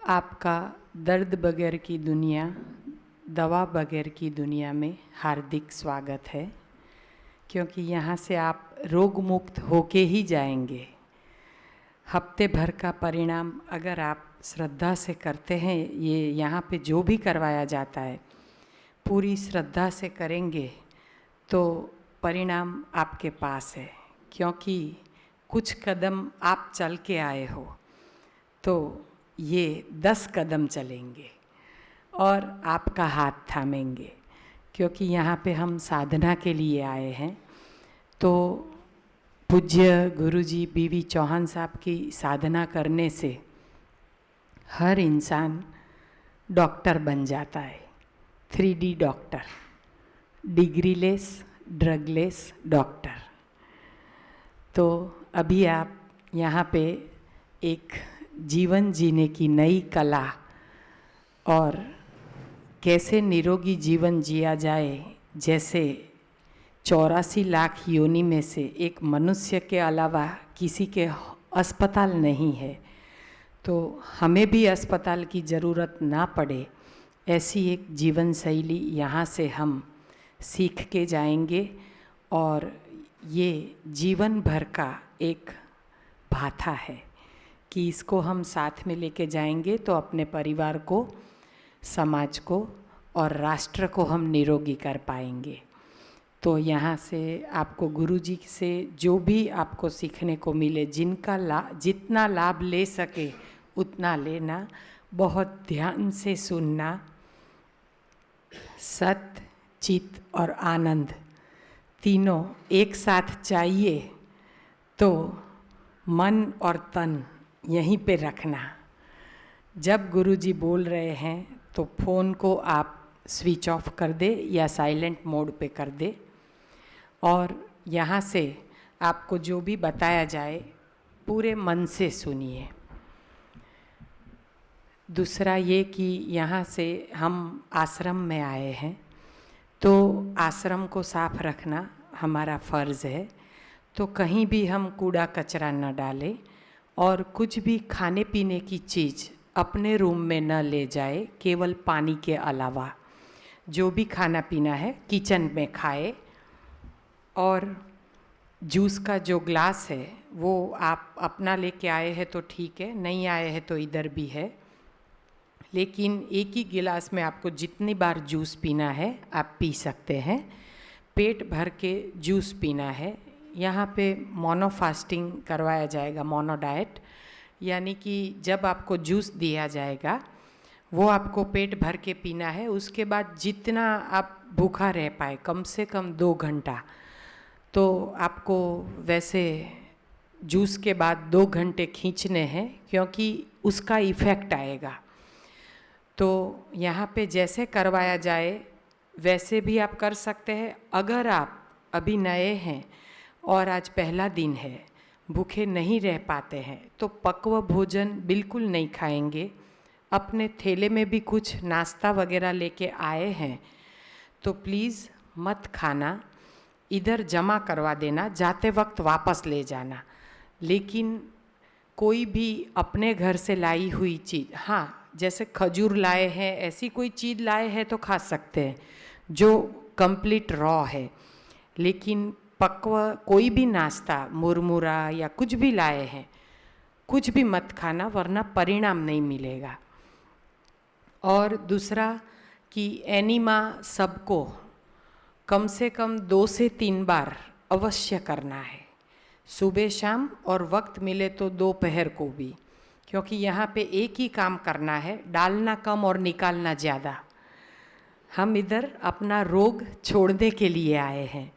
आपका दर्द बगैर की दुनिया, दवा बगैर की दुनिया में हार्दिक स्वागत है, क्योंकि यहाँ से आप रोग मुक्त होके ही जाएंगे। हफ्ते भर का परिणाम अगर आप श्रद्धा से करते हैं, ये यहाँ पे जो भी करवाया जाता है पूरी श्रद्धा से करेंगे तो परिणाम आपके पास है। क्योंकि कुछ कदम आप चल के आए हो तो ये 10 कदम चलेंगे और आपका हाथ थामेंगे, क्योंकि यहाँ पे हम साधना के लिए आए हैं। तो पूज्य गुरुजी बीवी चौहान साहब की साधना करने से हर इंसान डॉक्टर बन जाता है। 3D doctor, डिग्रीलेस ड्रगलेस doctor. तो अभी आप यहाँ पे एक जीवन जीने की नई कला और कैसे निरोगी जीवन जिया जाए, जैसे 84 लाख योनि में से एक मनुष्य के अलावा किसी के अस्पताल नहीं है, तो हमें भी अस्पताल की ज़रूरत ना पड़े, ऐसी एक जीवन शैली यहाँ से हम सीख के जाएंगे। और ये जीवन भर का एक भाथा है कि इसको हम साथ में लेके जाएंगे तो अपने परिवार को, समाज को और राष्ट्र को हम निरोगी कर पाएंगे। तो यहाँ से आपको गुरुजी से जो भी आपको सीखने को मिले, जितना लाभ ले सके उतना लेना, बहुत ध्यान से सुनना। सत्य, चित्त और आनंद तीनों एक साथ चाहिए तो मन और तन यहीं पे रखना। जब गुरुजी बोल रहे हैं तो फ़ोन को आप स्विच ऑफ कर दे या साइलेंट मोड पे कर दे, और यहाँ से आपको जो भी बताया जाए पूरे मन से सुनिए। दूसरा ये कि यहाँ से हम आश्रम में आए हैं तो आश्रम को साफ रखना हमारा फ़र्ज़ है। तो कहीं भी हम कूड़ा कचरा न डालें और कुछ भी खाने पीने की चीज़ अपने रूम में न ले जाए, केवल पानी के अलावा। जो भी खाना पीना है किचन में खाए, और जूस का जो ग्लास है वो आप अपना लेके आए हैं तो ठीक है, नहीं आए हैं तो इधर भी है, लेकिन एक ही गिलास में आपको जितनी बार जूस पीना है आप पी सकते हैं। पेट भर के जूस पीना है। यहाँ पे मोनो फास्टिंग करवाया जाएगा, मोनो डाइट, यानी कि जब आपको जूस दिया जाएगा वो आपको पेट भर के पीना है। उसके बाद जितना आप भूखा रह पाए, कम से कम 2 घंटा, तो आपको वैसे जूस के बाद 2 घंटे खींचने हैं, क्योंकि उसका इफ़ेक्ट आएगा। तो यहाँ पे जैसे करवाया जाए वैसे भी आप कर सकते हैं। अगर आप अभी नए हैं और आज पहला दिन है, भूखे नहीं रह पाते हैं, तो पक्व भोजन बिल्कुल नहीं खाएंगे। अपने थैले में भी कुछ नाश्ता वगैरह लेके आए हैं तो प्लीज़ मत खाना, इधर जमा करवा देना, जाते वक्त वापस ले जाना। लेकिन कोई भी अपने घर से लाई हुई चीज़, हाँ जैसे खजूर लाए हैं, ऐसी कोई चीज़ लाए हैं तो खा सकते हैं जो कंप्लीट रॉ है। लेकिन पक्व कोई भी नाश्ता, मुरमुरा या कुछ भी लाए हैं, कुछ भी मत खाना, वरना परिणाम नहीं मिलेगा। और दूसरा कि एनीमा सबको कम से कम 2 से 3 बार अवश्य करना है, सुबह शाम, और वक्त मिले तो दोपहर को भी, क्योंकि यहाँ पे एक ही काम करना है, डालना कम और निकालना ज़्यादा। हम इधर अपना रोग छोड़ने के लिए आए हैं,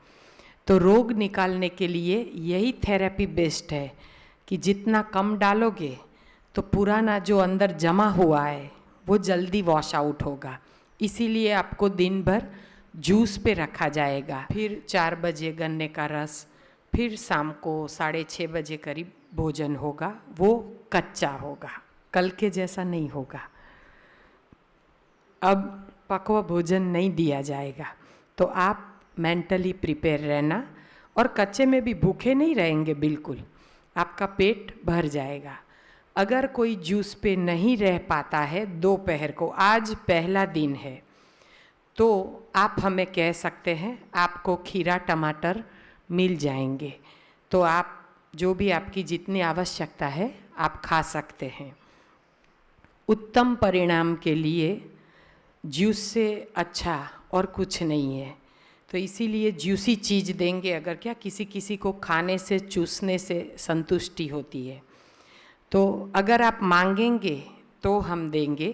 तो रोग निकालने के लिए यही थेरेपी बेस्ट है कि जितना कम डालोगे तो पुराना जो अंदर जमा हुआ है वो जल्दी वॉश आउट होगा। इसीलिए आपको दिन भर जूस पे रखा जाएगा, फिर 4 बजे गन्ने का रस, फिर शाम को 6:30 बजे करीब भोजन होगा। वो कच्चा होगा, कल के जैसा नहीं होगा। अब पकवा भोजन नहीं दिया जाएगा, तो आप मेंटली प्रिपेयर रहना, और कच्चे में भी भूखे नहीं रहेंगे बिल्कुल, आपका पेट भर जाएगा। अगर कोई जूस पे नहीं रह पाता है दोपहर को, आज पहला दिन है, तो आप हमें कह सकते हैं, आपको खीरा टमाटर मिल जाएंगे, तो आप जो भी आपकी जितनी आवश्यकता है आप खा सकते हैं। उत्तम परिणाम के लिए जूस से अच्छा और कुछ नहीं है, तो इसीलिए जूसी चीज़ देंगे। अगर क्या किसी किसी को खाने से चूसने से संतुष्टि होती है, तो अगर आप मांगेंगे तो हम देंगे,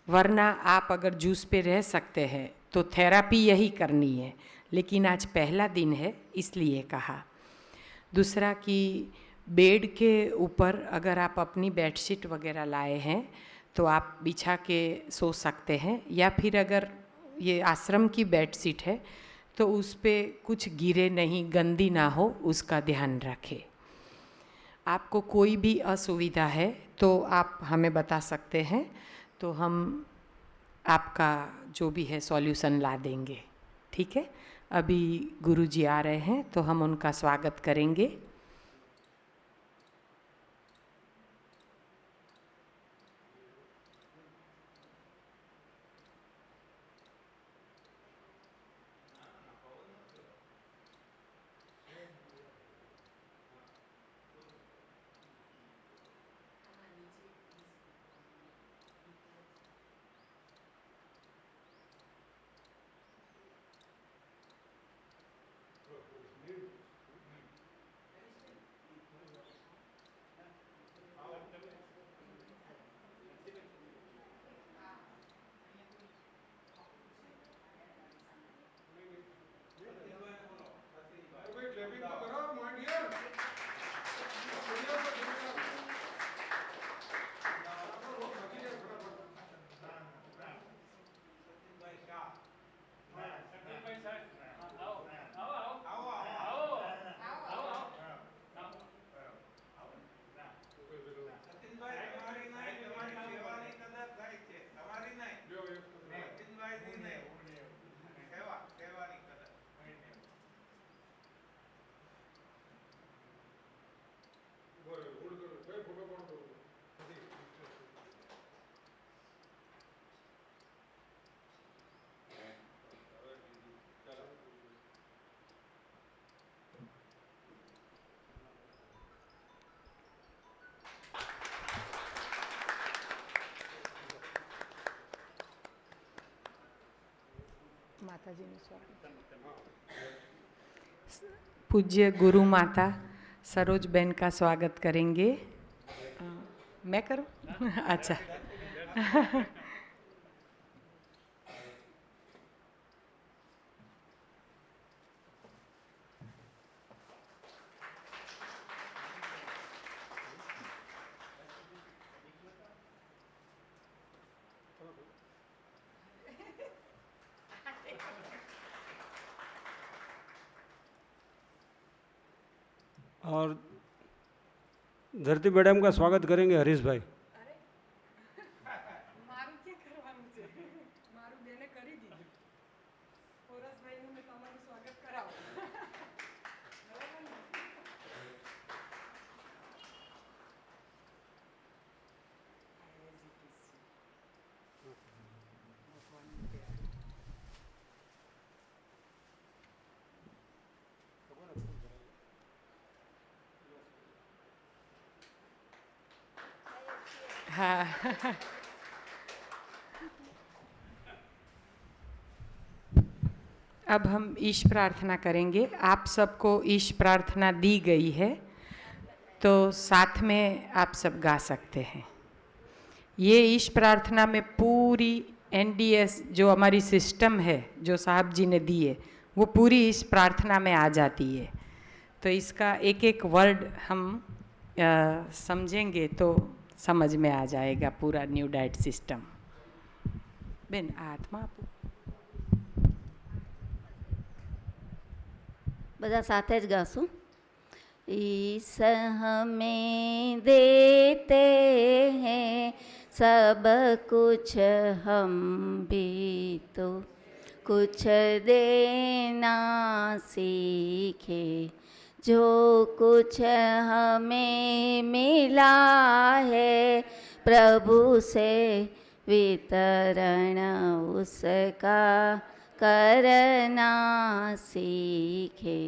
वरना आप अगर जूस पे रह सकते हैं तो थेरापी यही करनी है, लेकिन आज पहला दिन है इसलिए कहा। दूसरा कि बेड के ऊपर अगर आप अपनी बेडशीट वगैरह लाए हैं तो आप बिछा के सो सकते हैं, या फिर अगर ये आश्रम की बेडशीट है तो उस पे कुछ गिरे नहीं, गंदी ना हो, उसका ध्यान रखें। आपको कोई भी असुविधा है तो आप हमें बता सकते हैं, तो हम आपका जो भी है सॉल्यूशन ला देंगे, ठीक है। अभी गुरुजी आ रहे हैं तो हम उनका स्वागत करेंगे। माता जी ने स्वागत, पूज्य गुरु माता सरोज बहन का स्वागत करेंगे। मैं करूं? अच्छा। और धरती मैडम का स्वागत करेंगे हरीश भाई। हाँ। अब हम ईश प्रार्थना करेंगे। आप सबको ईश प्रार्थना दी गई है, तो साथ में आप सब गा सकते हैं। ये ईश प्रार्थना में पूरी एनडीएस जो हमारी सिस्टम है, जो साहब जी ने दी है, वो पूरी इस प्रार्थना में आ जाती है। तो इसका एक एक वर्ड हम समझेंगे तो समझ में आ जाएगा पूरा न्यू डाइट सिस्टम। बेन आत्मा आपो બધા સાથે જ ગાશું। ईश हमें देते हैं सब कुछ, हम भी तो कुछ देना सीखे। जो कुछ हमें मिला है प्रभु से वितरण उसका करना सीखे।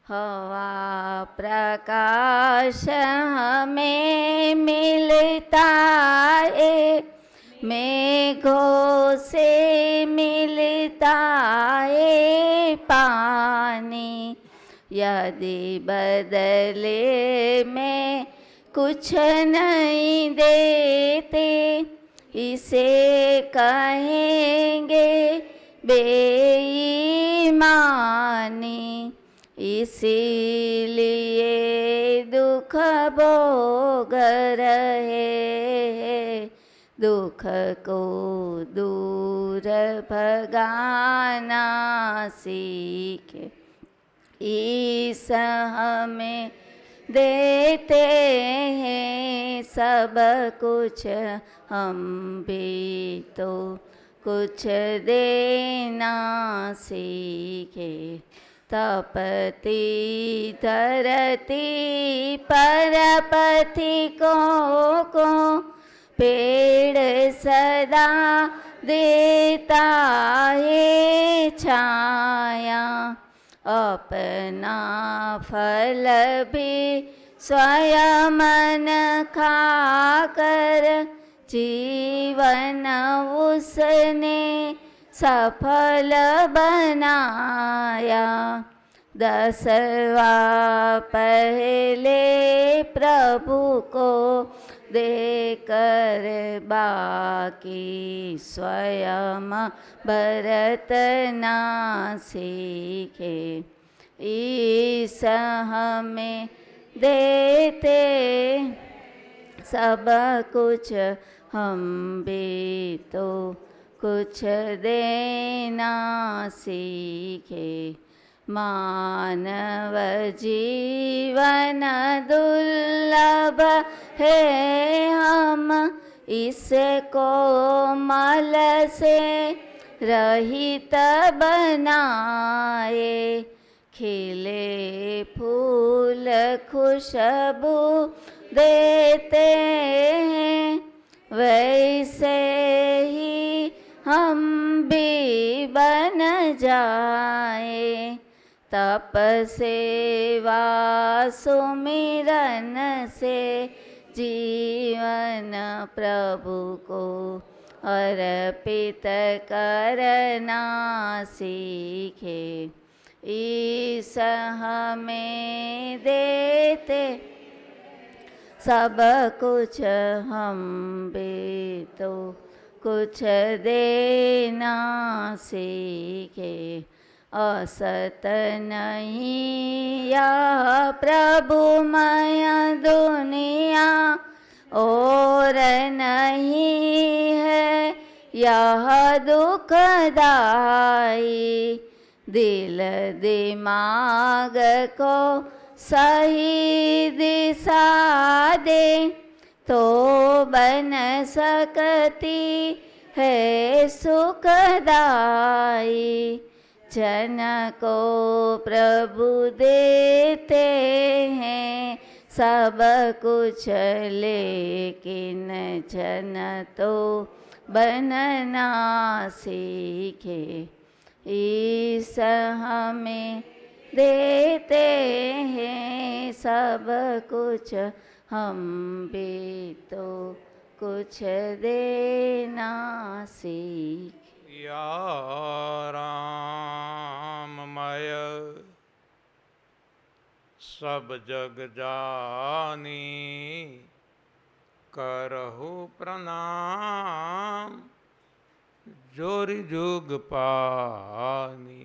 हवा प्रकाश हमें मिलता है, मेघों से मिलता है पानी। यदि बदले में कुछ नहीं देते, इसे कहेंगे बेईमानी। इसीलिए दुख भोग रहे, दुख को दूर भगाना सीखे। ईश हमें देते हैं सब कुछ, हम भी तो कुछ देना सीखे। तपती धरती पर पथिकों को पेड़ सदा देता है छाया। अपना फल भी स्वयं न खाकर जीवन उसने सफल बनाया। 10वां पहले प्रभु को देकर बाकी स्वयं बरतना सीखे। ईश हमें देते सब कुछ, हम भी तो कुछ देना सीखे। मानव जीवन दुर्लभ है, हम इसको मल से रहित बनाए। खिले फूल खुशबू देते हैं, वैसे ही हम भी बन जाए। तप सेवा सुमिरन से जीवन प्रभु को अर्पित करना सीखे। ईश हमें देते सब कुछ, हम भी तो कुछ देना सीखे। असत नहीं यह प्रभुमय दुनिया, और नहीं है यह दुखदाई। दिल दिमाग को सही दिशा दे, तो बन सकती है सुखदाई। जन को प्रभु देते हैं सब कुछ, लेकिन जन तो बनना सीखे। ईश हमें देते हैं सब कुछ, हम भी तो कुछ देना सीखे। या राममय सब जग जानी, करहु प्रणाम जोरि जुग पानी।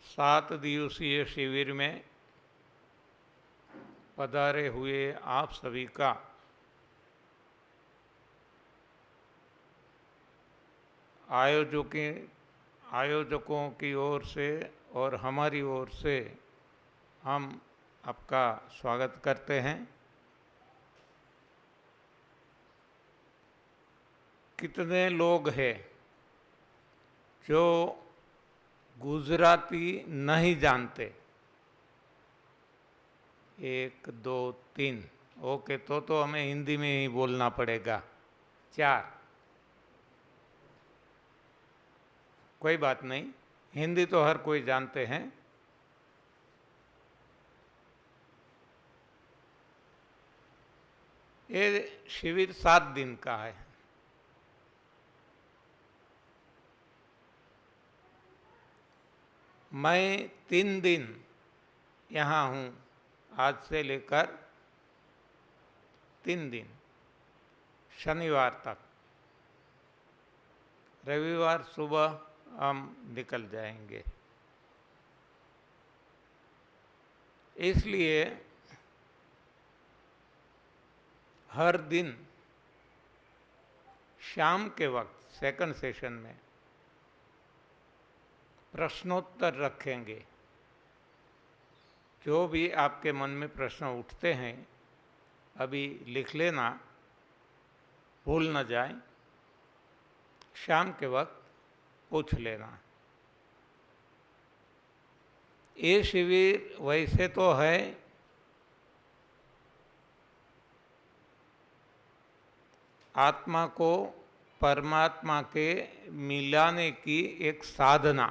7 दिवसीय शिविर में पधारे हुए आप सभी का आयोजकों की ओर से और हमारी ओर से हम आपका स्वागत करते हैं। कितने लोग हैं जो गुजराती नहीं जानते? 1 2 3, ओके, तो हमें हिंदी में ही बोलना पड़ेगा। 4, कोई बात नहीं, हिंदी तो हर कोई जानते हैं। ये शिविर 7 दिन का है। मैं 3 दिन यहाँ हूँ, आज से लेकर 3 दिन, शनिवार तक। रविवार सुबह हम निकल जाएंगे। इसलिए हर दिन शाम के वक्त सेकंड सेशन में प्रश्नोत्तर रखेंगे। जो भी आपके मन में प्रश्न उठते हैं अभी लिख लेना, भूल न जाए, शाम के वक्त पूछ लेना। ये शिविर वैसे तो है आत्मा को परमात्मा के मिलाने की एक साधना।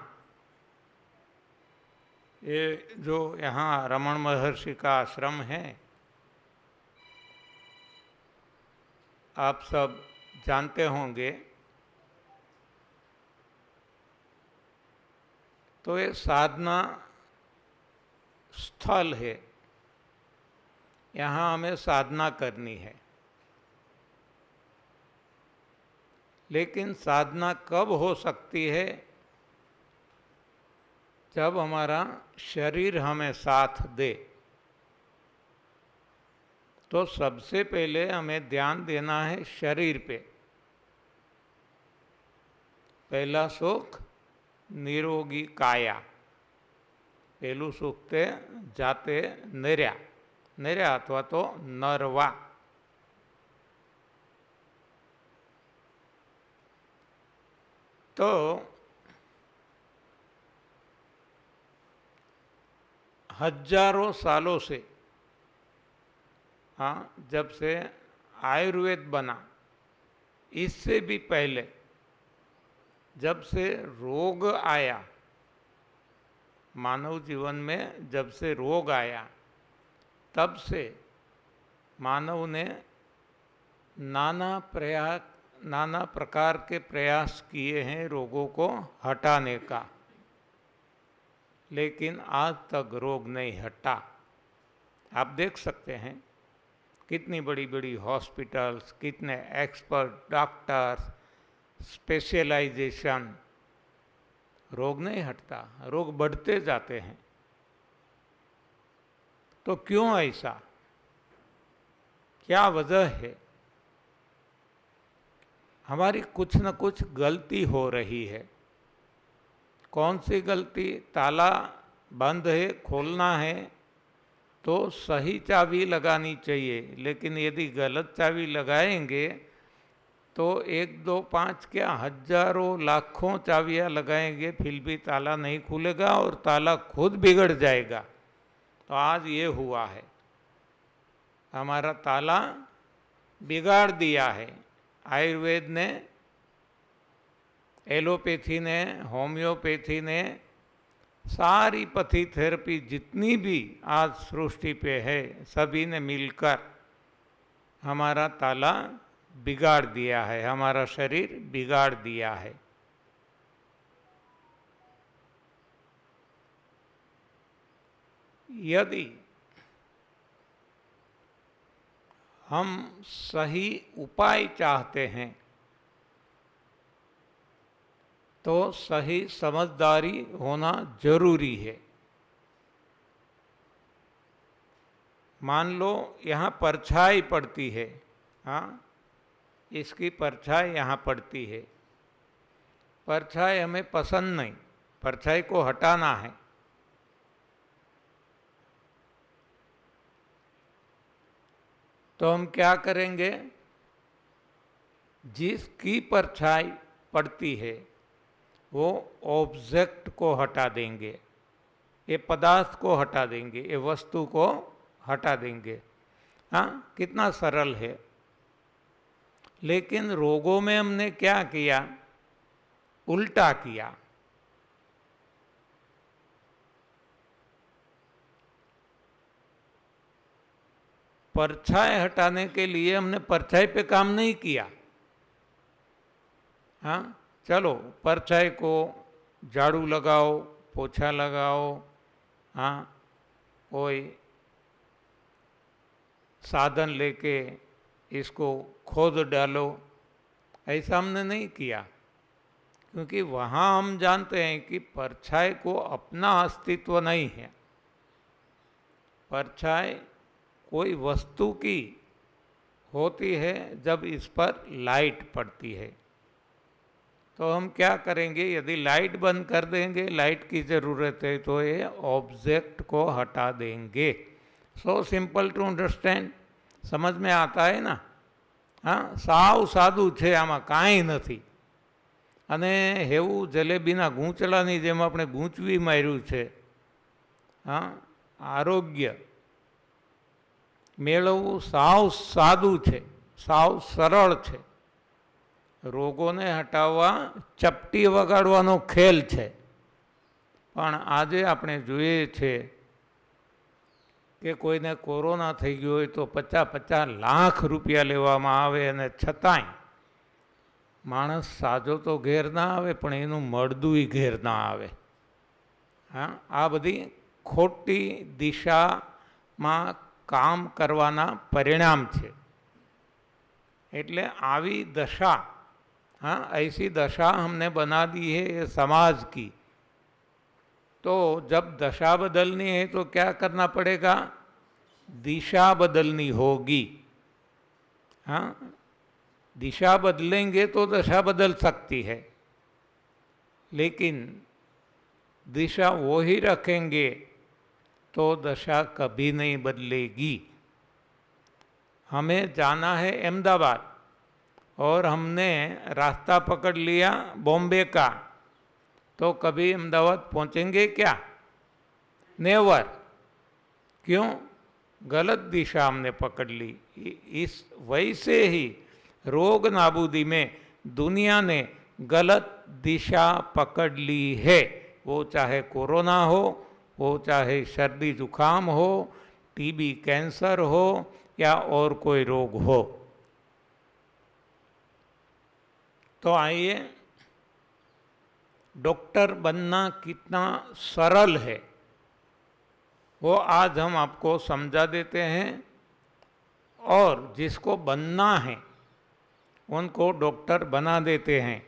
ये जो यहाँ रमण महर्षि का आश्रम है, आप सब जानते होंगे, तो ये साधना स्थल है। यहाँ हमें साधना करनी है। लेकिन साधना कब हो सकती है? जब हमारा शरीर हमें साथ दे। तो सबसे पहले हमें ध्यान देना है शरीर पे। पहला सुख निरोगी काया, पहलू सुख ते जाते नर्या, नर्या अथवा तो नरवा। तो हजारों सालों से, हाँ, जब से आयुर्वेद बना, इससे भी पहले जब से रोग आया, मानव जीवन में जब से रोग आया, तब से मानव ने नाना प्रकार के प्रयास किए हैं रोगों को हटाने का, लेकिन आज तक रोग नहीं हटा। आप देख सकते हैं कितनी बड़ी बड़ी हॉस्पिटल्स, कितने एक्सपर्ट डॉक्टर्स, स्पेशलाइजेशन, रोग नहीं हटता, रोग बढ़ते जाते हैं। तो क्यों ऐसा? क्या वजह है? हमारी कुछ न कुछ गलती हो रही है। कौन सी गलती? ताला बंद है, खोलना है तो सही चाबी लगानी चाहिए, लेकिन यदि गलत चाबी लगाएंगे तो 1 2 5 क्या हजारों लाखों चाबियां लगाएंगे, फिर भी ताला नहीं खुलेगा और ताला खुद बिगड़ जाएगा। तो आज ये हुआ है, हमारा ताला बिगाड़ दिया है। आयुर्वेद ने, एलोपैथी ने, होम्योपैथी ने, सारी पथी थेरेपी जितनी भी आज सृष्टि पे है, सभी ने मिलकर हमारा ताला बिगाड़ दिया है, हमारा शरीर बिगाड़ दिया है। यदि हम सही उपाय चाहते हैं तो सही समझदारी होना जरूरी है। मान लो यहाँ परछाई पड़ती है, हाँ, इसकी परछाई यहाँ पड़ती है, परछाई हमें पसंद नहीं, परछाई को हटाना है। तो हम क्या करेंगे? जिसकी परछाई पड़ती है वो ऑब्जेक्ट को हटा देंगे, ये पदार्थ को हटा देंगे, ये वस्तु को हटा देंगे। हाँ, कितना सरल है। लेकिन रोगों में हमने क्या किया? उल्टा किया। परछाई हटाने के लिए हमने परछाई पे काम नहीं किया। हाँ, चलो परछाई को झाड़ू लगाओ, पोछा लगाओ, हाँ, कोई साधन लेके इसको खोद डालो, ऐसा हमने नहीं किया। क्योंकि वहाँ हम जानते हैं कि परछाई को अपना अस्तित्व नहीं है। परछाई कोई वस्तु की होती है जब इस पर लाइट पड़ती है। तो हम क्या करेंगे? यदि लाइट बंद कर देंगे, लाइट की ज़रूरत है, तो ये ऑब्जेक्ट को हटा देंगे। सो सिंपल टू अंडरस्टैंड, समझ में आता है ना? हाँ, साव सादું છે, આમાં કાંઈ નથી। અને હેવું જલેબીના ગૂંચળાની જેમ આપણે ગૂંચવી માર્યું છે। હા, આરોગ્ય મેળવવું સાવ સાદું છે, સાવ સરળ છે। રોગોને હટાવવા ચપટી વગાડવાનો ખેલ છે। પણ આજે આપણે જોઈએ છે કે કોઈને કોરોના થઈ ગયો હોય તો 50-50 લાખ રૂપિયા લેવામાં આવે અને છતાંય માણસ સાજો તો ઘેર ના આવે, પણ એનું મળદુંય ઘેર ના આવે। હા, આ બધી ખોટી દિશામાં કામ કરવાના પરિણામ છે। એટલે આવી દશા, हाँ, ऐसी दशा हमने बना दी है ये समाज की। तो जब दशा बदलनी है तो क्या करना पड़ेगा? दिशा बदलनी होगी। हाँ, दिशा बदलेंगे तो दशा बदल सकती है, लेकिन दिशा वो ही रखेंगे तो दशा कभी नहीं बदलेगी। हमें जाना है अहमदाबाद और हमने रास्ता पकड़ लिया बॉम्बे का, तो कभी अहमदाबाद पहुंचेंगे क्या? नेवर। क्यों? गलत दिशा हमने पकड़ ली। इस वैसे ही रोग नाबूदी में दुनिया ने गलत दिशा पकड़ ली है। वो चाहे कोरोना हो, वो चाहे सर्दी जुकाम हो, टीबी कैंसर हो या और कोई रोग हो। तो आइए, डॉक्टर बनना कितना सरल है वो आज हम आपको समझा देते हैं। और जिसको बनना है उनको डॉक्टर बना देते हैं।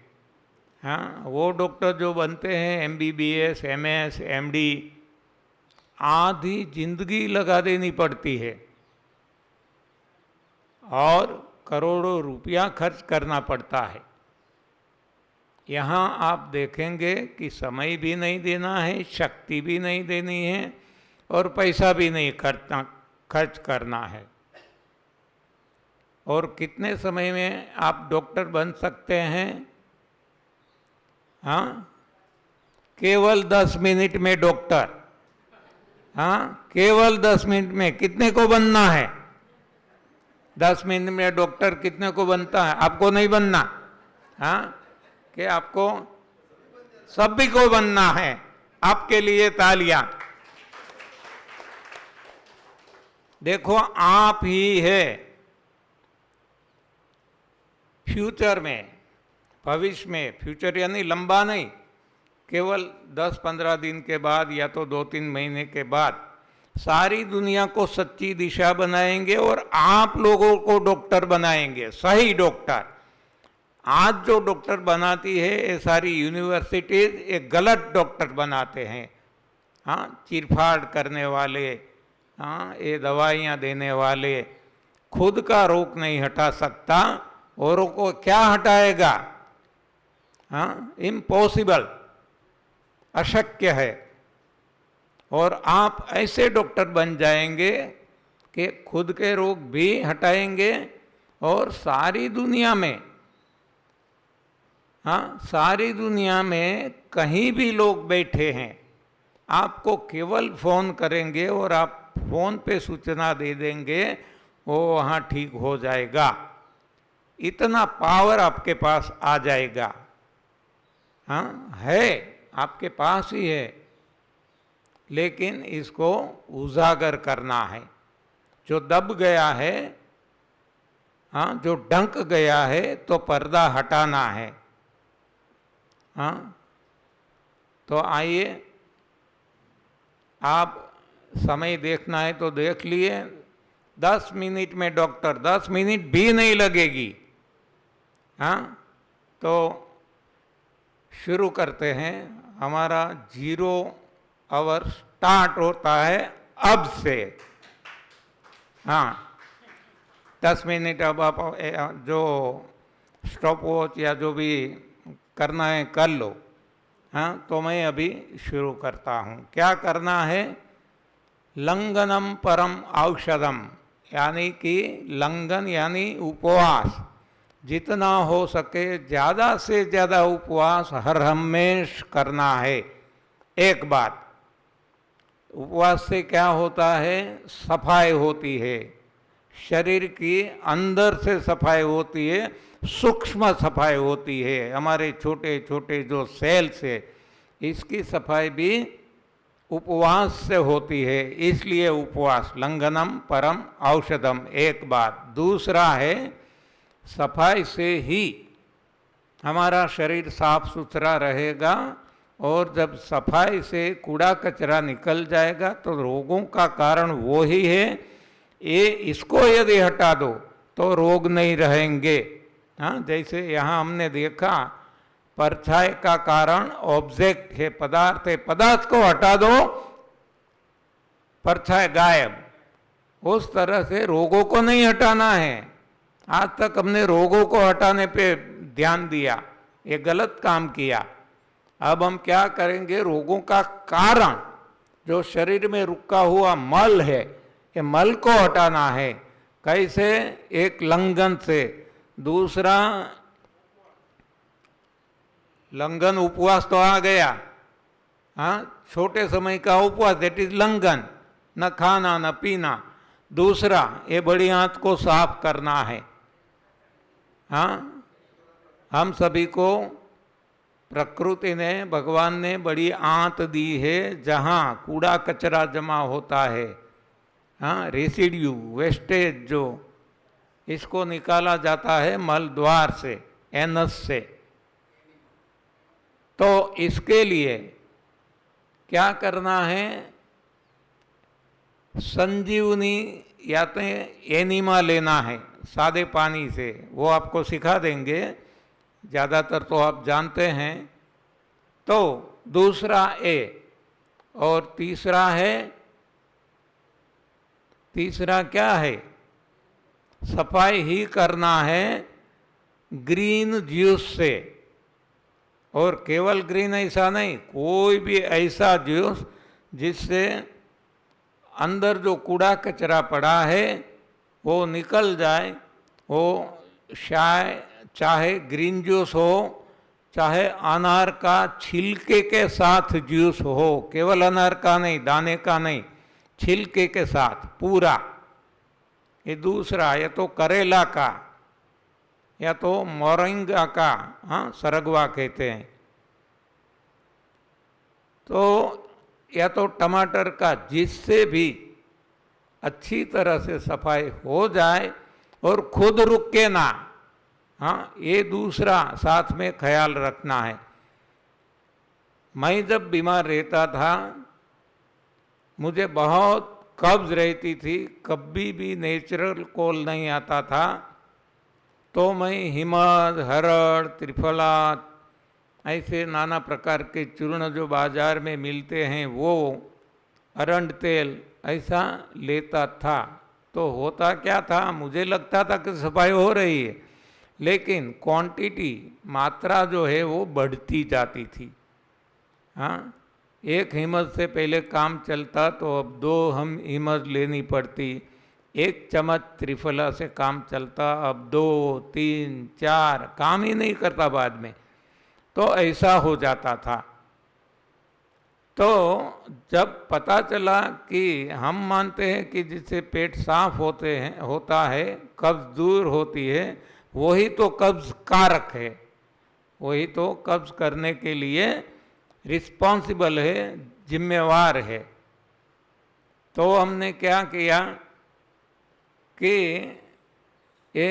हाँ, वो डॉक्टर जो बनते हैं MBBS, MS, MD, आधी जिंदगी लगा देनी पड़ती है और करोड़ों रुपया खर्च करना पड़ता है। यहाँ आप देखेंगे कि समय भी नहीं देना है, शक्ति भी नहीं देनी है और पैसा भी नहीं खर्च करना है। और कितने समय में आप डॉक्टर बन सकते हैं? हाँ, केवल 10 मिनट में डॉक्टर। हाँ, केवल 10 मिनट में। कितने को बनना है? 10 मिनट में डॉक्टर कितने को बनता है? आपको नहीं बनना। हाँ, कि आपको सभी को बनना है। आपके लिए तालियां। देखो, आप ही है फ्यूचर में, भविष्य में। फ्यूचर यानी लंबा नहीं, केवल 10-15 दिन के बाद या तो 2-3 महीने के बाद सारी दुनिया को सच्ची दिशा बनाएंगे और आप लोगों को डॉक्टर बनाएंगे, सही डॉक्टर। आज जो डॉक्टर बनाती है ये सारी यूनिवर्सिटीज एक गलत डॉक्टर बनाते हैं। हाँ, चीरफाड़ करने वाले, हाँ, ये दवाइयाँ देने वाले। खुद का रोग नहीं हटा सकता, औरों को क्या हटाएगा? हाँ, इम्पॉसिबल, अशक्य है। और आप ऐसे डॉक्टर बन जाएंगे कि खुद के रोग भी हटाएंगे और सारी दुनिया में हाँ, सारी दुनिया में कहीं भी लोग बैठे हैं, आपको केवल फ़ोन करेंगे और आप फ़ोन पे सूचना दे देंगे, वो वहाँ ठीक हो जाएगा। इतना पावर आपके पास आ जाएगा। हाँ, है आपके पास ही है, लेकिन इसको उजागर करना है। जो दब गया है, हाँ, जो ढंक गया है, तो पर्दा हटाना है। हाँ, तो आइए, आप समय देखना है तो देख लिए। 10 मिनट में डॉक्टर, 10 मिनट भी नहीं लगेगी। हाँ, तो शुरू करते हैं। हमारा 0 आवर स्टार्ट होता है अब से। हाँ, 10 मिनट अब आप जो स्टॉप वॉच या जो भी करना है कर लो। हाँ, तो मैं अभी शुरू करता हूँ। क्या करना है? लंघनम परम औषधम, यानी कि लंघन यानी उपवास। जितना हो सके ज़्यादा से ज़्यादा उपवास हर हमेश करना है। एक बात, उपवास से क्या होता है? सफाई होती है, शरीर की अंदर से सफाई होती है, सूक्ष्म सफाई होती है। हमारे छोटे छोटे जो सेल्स है, इसकी सफाई भी उपवास से होती है। इसलिए उपवास लंघनम परम औषधम, एक बात। दूसरा है, सफाई से ही हमारा शरीर साफ सुथरा रहेगा, और जब सफाई से कूड़ा कचरा निकल जाएगा तो रोगों का कारण वो ही है। ये इसको यदि हटा दो तो रोग नहीं रहेंगे। हाँ, जैसे यहाँ हमने देखा, परछाई का कारण ऑब्जेक्ट है, पदार्थ है, पदार्थ को हटा दो, परछाई गायब। उस तरह से रोगों को नहीं हटाना है। आज तक हमने रोगों को हटाने पे ध्यान दिया, ये गलत काम किया। अब हम क्या करेंगे? रोगों का कारण जो शरीर में रुका हुआ मल है, ये मल को हटाना है। कैसे? एक लंघन से। दूसरा, लंघन उपवास तो आ गया। हाँ, छोटे समय का उपवास, दैट इज लंघन, न खाना न पीना। दूसरा, ये बड़ी आंत को साफ करना है। हाँ, हम सभी को प्रकृति ने, भगवान ने बड़ी आंत दी है, जहाँ कूड़ा कचरा जमा होता है। हाँ, रेसिड्यू, वेस्टेज, जो इसको निकाला जाता है मल द्वार से, एनस से। तो इसके लिए क्या करना है? संजीवनी या तो एनिमा लेना है सादे पानी से, वो आपको सिखा देंगे, ज़्यादातर तो आप जानते हैं। तो दूसरा ए, और तीसरा है, तीसरा क्या है? सफाई ही करना है ग्रीन जूस से। और केवल ग्रीन ऐसा नहीं, कोई भी ऐसा जूस जिससे अंदर जो कूड़ा कचरा पड़ा है वो निकल जाए। वो चाहे ग्रीन जूस हो, चाहे अनार का छिलके के साथ जूस हो, केवल अनार का नहीं, दाने का नहीं, छिलके के साथ पूरा। ये दूसरा, या तो करेला का या तो मोरिंगा का, हाँ, सरगवा कहते हैं, तो या तो टमाटर का, जिससे भी अच्छी तरह से सफाई हो जाए और खुद रुके ना। हाँ, ये दूसरा साथ में ख्याल रखना है। मैं जब बीमार रहता था, मुझे बहुत कब्ज रहती थी, कभी भी नेचुरल कोल नहीं आता था। तो मैं हिमद, हरड़, त्रिफला, ऐसे नाना प्रकार के चूर्ण जो बाजार में मिलते हैं, वो अरंड तेल ऐसा लेता था। तो होता क्या था? मुझे लगता था कि सफाई हो रही है, लेकिन क्वांटिटी, मात्रा जो है वो बढ़ती जाती थी। हाँ, एक हिम्मत से पहले काम चलता, तो अब 2 हिम्मत लेनी पड़ती। 1 चम्मच त्रिफला से काम चलता, अब 2, 3, 4, काम ही नहीं करता बाद में। तो ऐसा हो जाता था। तो जब पता चला कि हम मानते हैं कि जिससे पेट साफ होता है, कब्ज दूर होती है, वही तो कब्ज कारक है, वही तो कब्ज करने के लिए रिस्पॉन्सिबल है, जिम्मेवार है। तो हमने क्या किया कि ये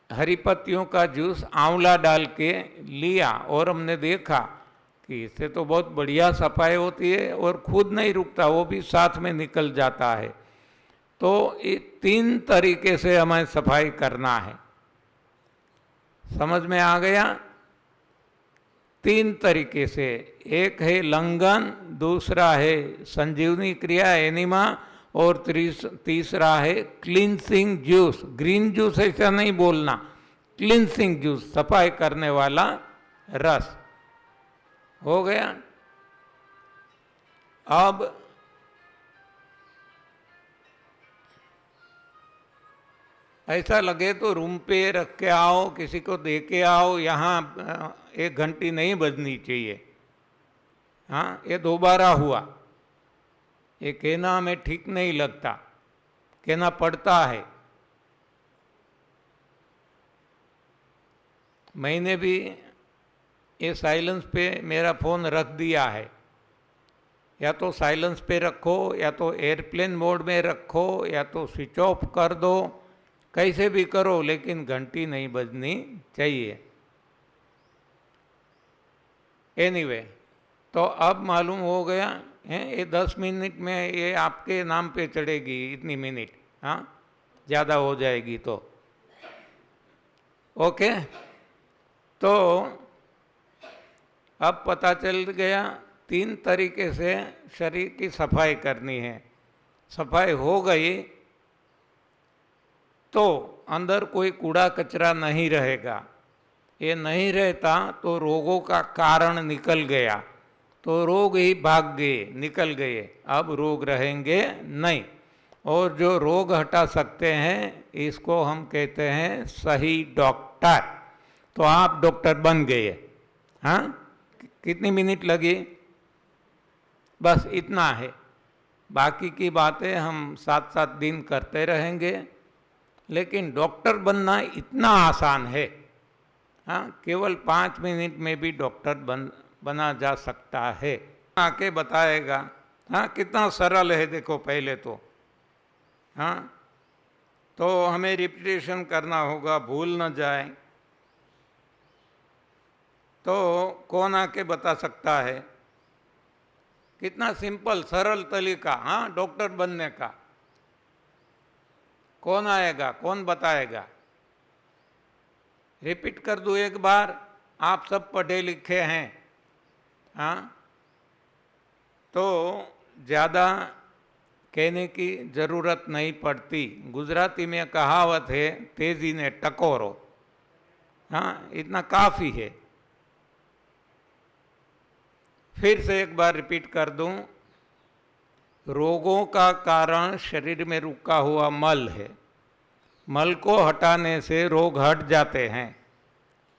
हरी पत्तियों का जूस आंवला डाल के लिया और हमने देखा कि इससे तो बहुत बढ़िया सफाई होती है और खुद नहीं रुकता, वो भी साथ में निकल जाता है। तो ये 3 तरीके से हमें सफाई करना है। समझ में आ गया? 3 तरीके से, एक है लंघन, दूसरा है संजीवनी क्रिया एनिमा, और तीसरा है क्लींसिंग जूस। ग्रीन जूस ऐसा नहीं बोलना, क्लींसिंग जूस, सफाई करने वाला रस। हो गया? अब ऐसा लगे तो रूम पे रख के आओ, किसी को दे के आओ, यहाँ 1 घंटी नहीं बजनी चाहिए। हाँ, ये दोबारा हुआ। ये कहना हमें ठीक नहीं लगता, कहना पड़ता है। मैंने भी ये साइलेंस पे मेरा फ़ोन रख दिया है। या तो साइलेंस पे रखो, या तो एयरप्लेन मोड में रखो, या तो स्विच ऑफ कर दो, कैसे भी करो, लेकिन घंटी नहीं बजनी चाहिए। एनीवे, तो अब मालूम हो गया है, ये 10 मिनट में ये आपके नाम पे चढ़ेगी, इतनी मिनट। हाँ, ज़्यादा हो जाएगी तो ओके। तो अब पता चल गया 3 तरीके से शरीर की सफाई करनी है। सफाई हो गई तो अंदर कोई कूड़ा कचरा नहीं रहेगा। ये नहीं रहता तो रोगों का कारण निकल गया, तो रोग ही भाग गए, निकल गए। अब रोग रहेंगे नहीं। और जो रोग हटा सकते हैं, इसको हम कहते हैं सही डॉक्टर। तो आप डॉक्टर बन गए। हाँ, कितनी मिनट लगी? बस इतना है। बाकी की बातें हम 7-7 दिन करते रहेंगे, लेकिन डॉक्टर बनना इतना आसान है। हाँ, केवल 5 मिनट में भी डॉक्टर बना जा सकता है। आके बताएगा। हाँ, कितना सरल है देखो पहले तो। हाँ, तो हमें रिपीटेशन करना होगा, भूल न जाए। तो कौन आके बता सकता है? कितना सिंपल सरल तरीका, हाँ, डॉक्टर बनने का। कौन आएगा, कौन बताएगा? रिपीट कर दूँ एक बार, आप सब पढ़े लिखे हैं। हाँ, तो ज़्यादा कहने की ज़रूरत नहीं पड़ती। गुजराती में कहावत है, तेजी ने टकोरो। हाँ, इतना काफ़ी है। फिर से एक बार रिपीट कर दूं, रोगों का कारण शरीर में रुका हुआ मल है। मल को हटाने से रोग हट जाते हैं।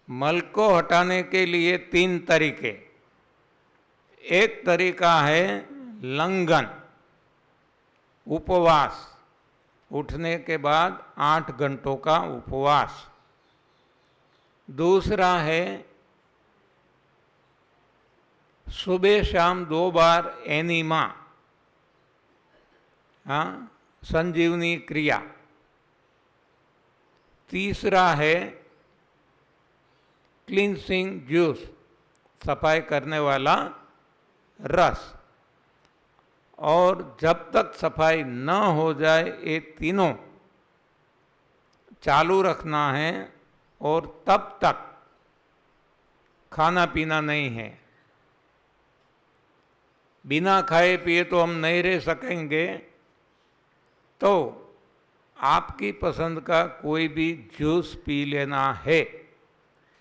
मल को हटाने के लिए 3 तरीके। एक तरीका है लंघन, उपवास, उठने के बाद 8 घंटों का उपवास। दूसरा है सुबह शाम 2 बार एनिमा, हाँ, संजीवनी क्रिया। तीसरा है क्लींसिंग जूस, सफाई करने वाला रस। और जब तक सफाई न हो जाए ये तीनों चालू रखना है, और तब तक खाना पीना नहीं है। बिना खाए पिए तो हम नहीं रह सकेंगे। तो आपकी पसंद का कोई भी जूस पी लेना है,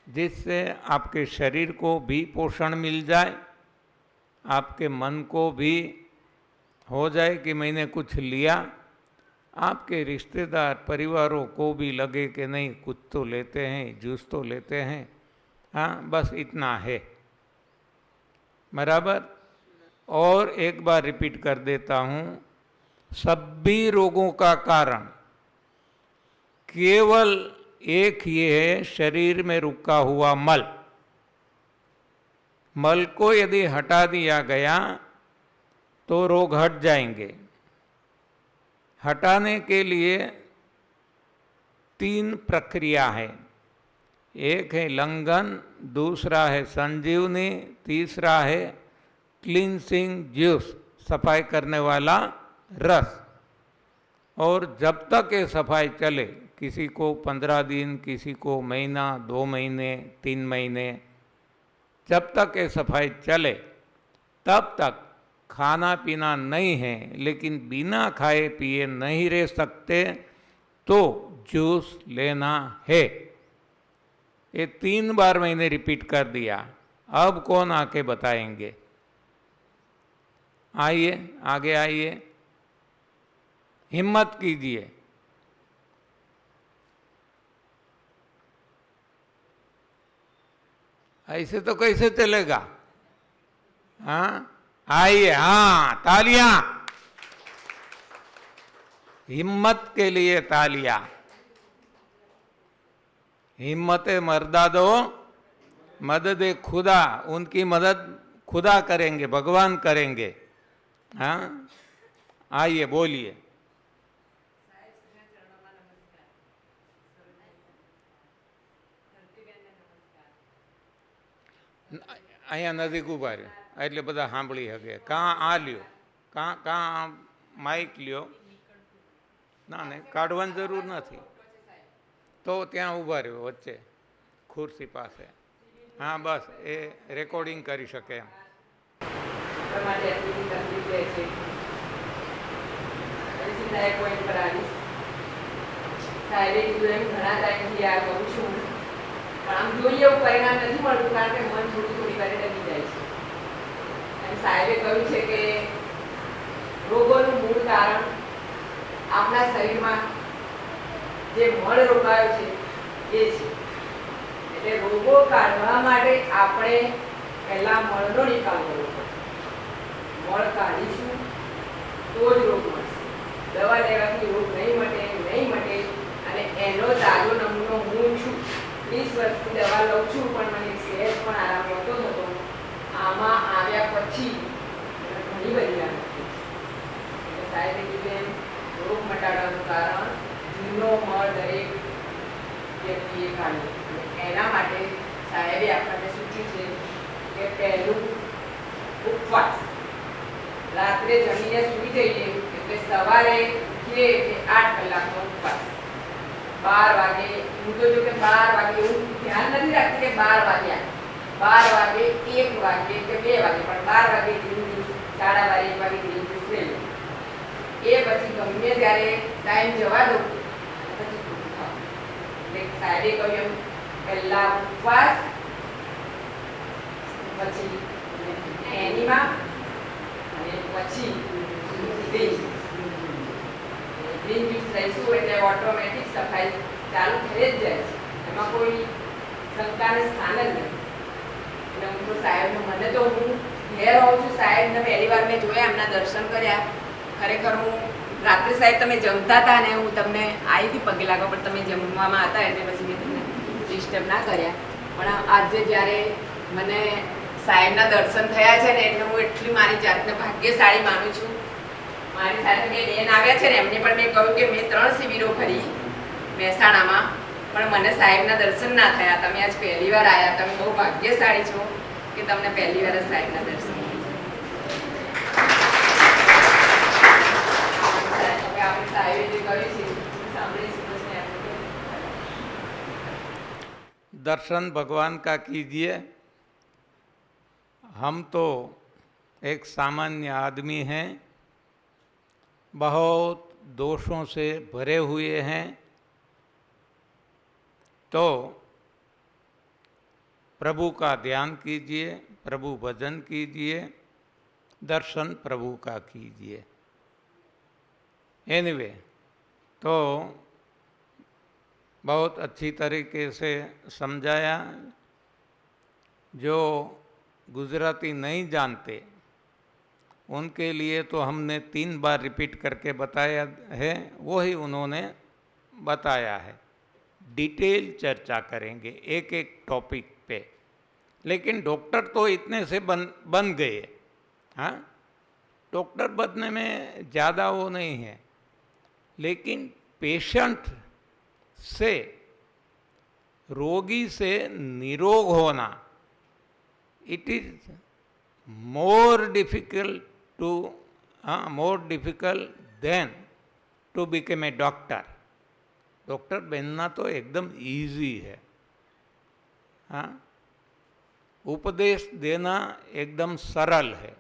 जिससे आपके शरीर को भी पोषण मिल जाए, आपके मन को भी हो जाए कि मैंने कुछ लिया, आपके रिश्तेदार परिवारों को भी लगे कि नहीं कुछ तो लेते हैं, जूस तो लेते हैं। हाँ, बस इतना है, बराबर। और एक बार रिपीट कर देता हूँ, सभी रोगों का कारण केवल एक ही है, शरीर में रुका हुआ मल। मल को यदि हटा दिया गया तो रोग हट जाएंगे। हटाने के लिए 3 प्रक्रिया है। एक है लंघन, दूसरा है संजीवनी, तीसरा है क्लींसिंग जूस, सफाई करने वाला रस। और जब तक ये सफाई चले, किसी को 15 दिन, किसी को महीना, 2 महीने, 3 महीने, जब तक ये सफाई चले तब तक खाना पीना नहीं है। लेकिन बिना खाए पिए नहीं रह सकते, तो जूस लेना है। ये 3 बार मैंने रिपीट कर दिया। अब कौन आके बताएंगे? आइए, आगे आइए, हिम्मत कीजिए। ऐसे तो कैसे चलेगा? हाँ, आइए, हाँ, तालियां, हिम्मत के लिए तालियां। हिम्मत मर्दा दो मदद खुदा, उनकी मदद खुदा करेंगे, भगवान करेंगे। हाँ, आइए, बोलिए। અહીંયા નજીક ઊભા રહ્યો એટલે બધા સાંભળી શકે. કાં આ લ્યો, કાં માઇક લ્યો. ના નહીં, કાઢવાની જરૂર નથી. તો ત્યાં ઊભા રહ્યો વચ્ચે ખુરશી પાસે. હા, બસ એ રેકોર્ડિંગ કરી શકે એમ. આમ જોઈએ એવું પરિણામ નથી મળતું, કારણ કે મન થોડી વારે ડગી જાય છે. અને સાહેબે કહ્યું છે કે રોગોનું મૂળ કારણ આપણા શરીરમાં જે મળ રોકાયો છે એ છે. એટલે રોગો કાઢવા માટે આપણે પહેલા મળનો નિકાલ કરવો પડશે. મળ કાઢીશું તો જ રોગ મળશે. દવા લેવાથી રોગ નહીં મટે. અને એનો તાજો નમૂનો હું છું. 20 વર્ષથી દવા લઉં છું, પણ મને સહેજ પણ આરામ નહોતો થતો. આમાં આવ્યા પછી ઘણી બધી રાહત થઈ. એટલે સાહેબે કીધું એમ, રોગ મટાડવાનું કારણ જૂનો મળ દરેક વ્યક્તિએ કાઢ્યો. એના માટે સાહેબે આપણને સૂચ્યું છે કે પહેલું ઉપવાસ. રાત્રે જમીને સૂઈ જઈએ એટલે સવારે ઉઠીએ એટલે 8 કલાકનો ઉપવાસ. 12 વાગે, હું તો જો કે 12 વાગે એવું ધ્યાન નથી રાખતી કે 12 વાગ્યા, 12 વાગે, 1 વાગે કે 2 વાગે, પણ 12 વાગે ગ્રીન જ્યુસ, 12:30 1 વાગે ગ્રીન જ્યુસ લઈ લો. એ પછી ગમે ત્યારે ટાઈમ જવા દો પછી પૂરું ખાવ. એટલે સાહેબે કહ્યું એમ, પહેલા ઉપવાસ, પછી એનીમા, અને પછી ગ્રીન જ્યુસ લઈશું એટલે ઓટોમેટિક સફાઈ ચાલુ થઈ જ જાય છે. એમાં કોઈ શંકાને સ્થાન જ નથી. એટલે હું તો સાહેબનું, મને તો હું ઘેર હોઉં છું, સાહેબને પહેલી વાર મેં જોયા, એમના દર્શન કર્યા. ખરેખર હું રાત્રે સાહેબ તમે જમતા હતા ને હું તમને આવી હતી પગે લાગવા, પણ તમે જમવામાં હતા એટલે પછી મેં તમને ડિસ્ટર્બ ના કર્યા. પણ આજે જ્યારે મને સાહેબના દર્શન થયા છે ને એટલે હું એટલી મારી જાતને ભાગ્યશાળી માનું છું. મારી સાથે બે બેન આવ્યા છે ને, એમને પણ મેં કહ્યું કે મેં 3 શિબિરો કરી મહેસાણામાં, પણ મને સાહેબના દર્શન ના થયા. તમે આજ પહેલી વાર આવ્યા, તમે બહુ ભાગ્યશાળી છો કે તમને પહેલી વાર સાહેબના દર્શન दर्शन भगवान का कीजिए. हम तो एक सामान्य आदमी हैं, बहुत दोषों से भरे हुए हैं. तो प्रभु का ध्यान कीजिए, प्रभु भजन कीजिए, दर्शन प्रभु का कीजिए. एनीवे, तो बहुत अच्छी तरीके से समझाया. जो गुजराती नहीं जानते उनके लिए तो हमने 3 बार रिपीट करके बताया है, वही उन्होंने बताया है। डिटेल चर्चा करेंगे एक एक टॉपिक पे, लेकिन डॉक्टर तो इतने से बन गए। हाँ, डॉक्टर बनने में ज़्यादा वो नहीं है, लेकिन पेशेंट से, रोगी से निरोग होना, it is more difficult than to become a doctor. Doctor बनना तो एकदम इजी है। हाँ, उपदेश देना एकदम सरल है,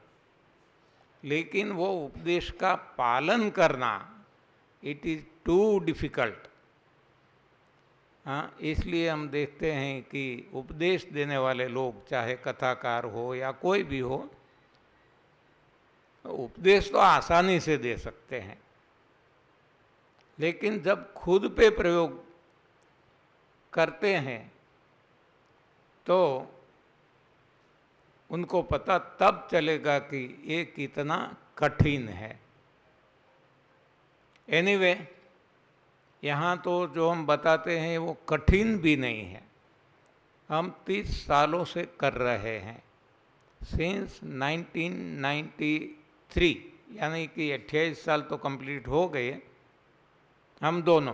लेकिन वो उपदेश का पालन करना इट इज टू डिफिकल्ट। हाँ, इसलिए हम देखते हैं कि उपदेश देने वाले लोग, चाहे कथाकार हो या कोई भी हो, उपदेश तो आसानी से दे सकते हैं, लेकिन जब खुद पे प्रयोग करते हैं तो उनको पता तब चलेगा कि ये कितना कठिन है। एनीवे, यहाँ तो जो हम बताते हैं वो कठिन भी नहीं है। हम 30 सालों से कर रहे हैं, सिंस 1993, यानी कि 28 साल तो कंप्लीट हो गए हम दोनों।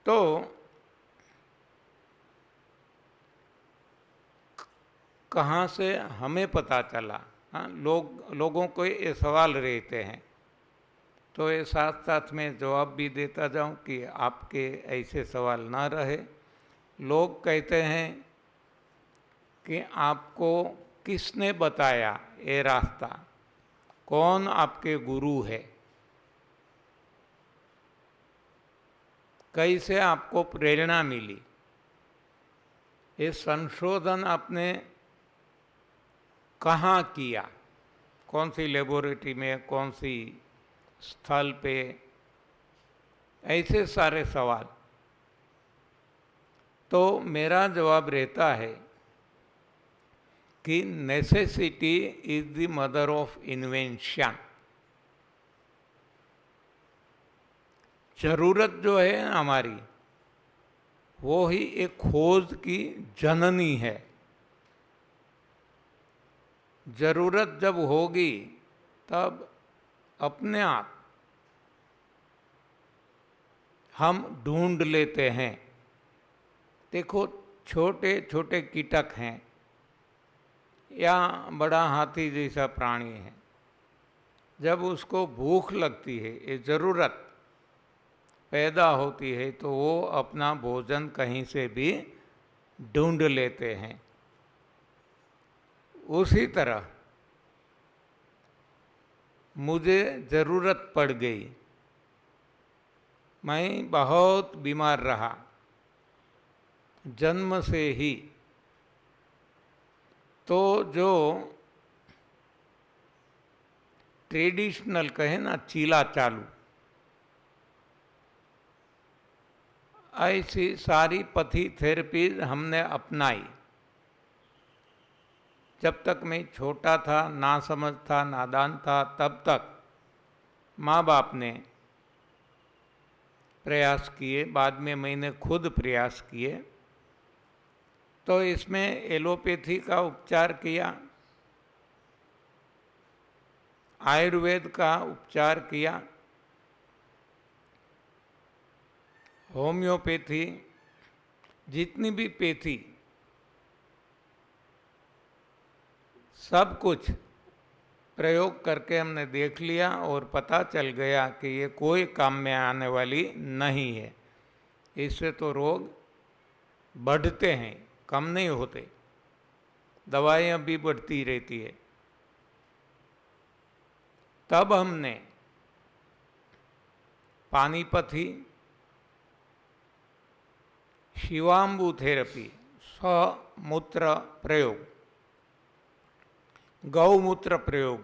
तो कहाँ से हमें पता चला? हाँ, लोगों को ये सवाल रहते हैं, तो ये साथ साथ में जवाब भी देता जाऊं कि आपके ऐसे सवाल ना रहे। लोग कहते हैं कि आपको किसने बताया ये रास्ता, कौन आपके गुरु है, कैसे आपको प्रेरणा मिली, ये संशोधन आपने कहाँ किया, कौन सी लेबोरेटरी में, कौन सी स्थल पे, ऐसे सारे सवाल। तो मेरा जवाब रहता है कि necessity is the mother of invention. जरूरत जो है हमारी, वो ही एक खोज की जननी है। जरूरत जब होगी तब अपने आप हम ढूंढ लेते हैं। देखो, छोटे छोटे कीटक हैं या बड़ा हाथी जैसा प्राणी है, जब उसको भूख लगती है, ये ज़रूरत पैदा होती है, तो वो अपना भोजन कहीं से भी ढूंढ लेते हैं। उसी तरह मुझे ज़रूरत पड़ गई, मैं बहुत बीमार रहा जन्म से ही। तो जो ट्रेडिशनल कहे ना, चीला चालू, ऐसी सारी पथी थेरेपीज हमने अपनाई। जब तक मैं छोटा था, नासमझ था, नादान था, तब तक माँ बाप ने प्रयास किए, बाद में मैंने खुद प्रयास किए। तो इसमें एलोपैथी का उपचार किया, आयुर्वेद का उपचार किया, होम्योपैथी, जितनी भी पैथी, सब कुछ प्रयोग करके हमने देख लिया और पता चल गया कि ये कोई काम में आने वाली नहीं है। इससे तो रोग बढ़ते हैं, कम नहीं होते, दवाइयाँ भी बढ़ती रहती है। तब हमने पानीपथी, शिवाम्बु थेरेपी, स्वमूत्र प्रयोग, गौमूत्र प्रयोग,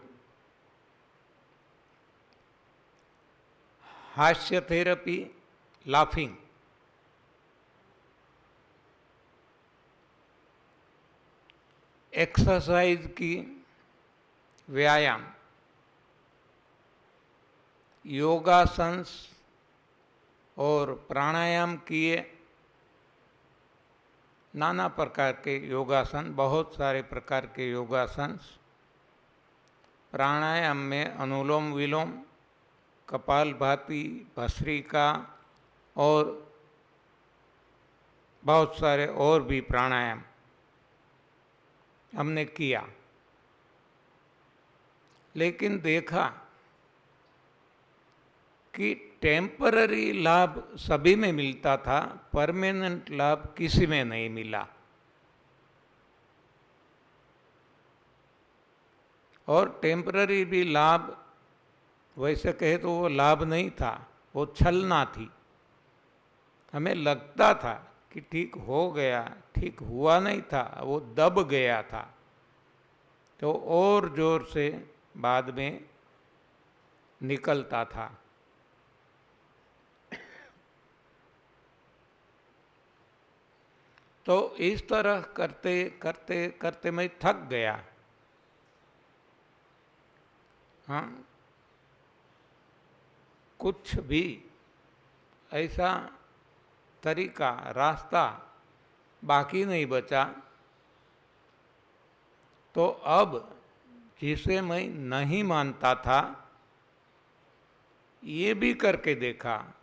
हास्य थेरेपी, लाफिंग, एक्सरसाइज की, व्यायाम, योगासन्स और प्राणायाम किए। नाना प्रकार के योगासन, बहुत सारे प्रकार के योगासन्स। प्राणायाम में अनुलोम विलोम, कपालभाति, भस्त्रिका और बहुत सारे और भी प्राणायाम हमने किया। लेकिन देखा कि टेम्पररी लाभ सभी में मिलता था, परमानेंट लाभ किसी में नहीं मिला। और टेम्पररी भी लाभ, वैसे कहे तो वो लाभ नहीं था, वो छलना थी। हमें लगता था कि ठीक हो गया, ठीक हुआ नहीं था, वो दब गया था। तो और जोर से बाद में निकलता था। तो इस तरह करते करते करते मैं थक गया। हाँ, कुछ भी ऐसा तरीका, रास्ता बाकी नहीं बचा। तो अब जिसे मैं नहीं मानता था, ये भी करके देखा।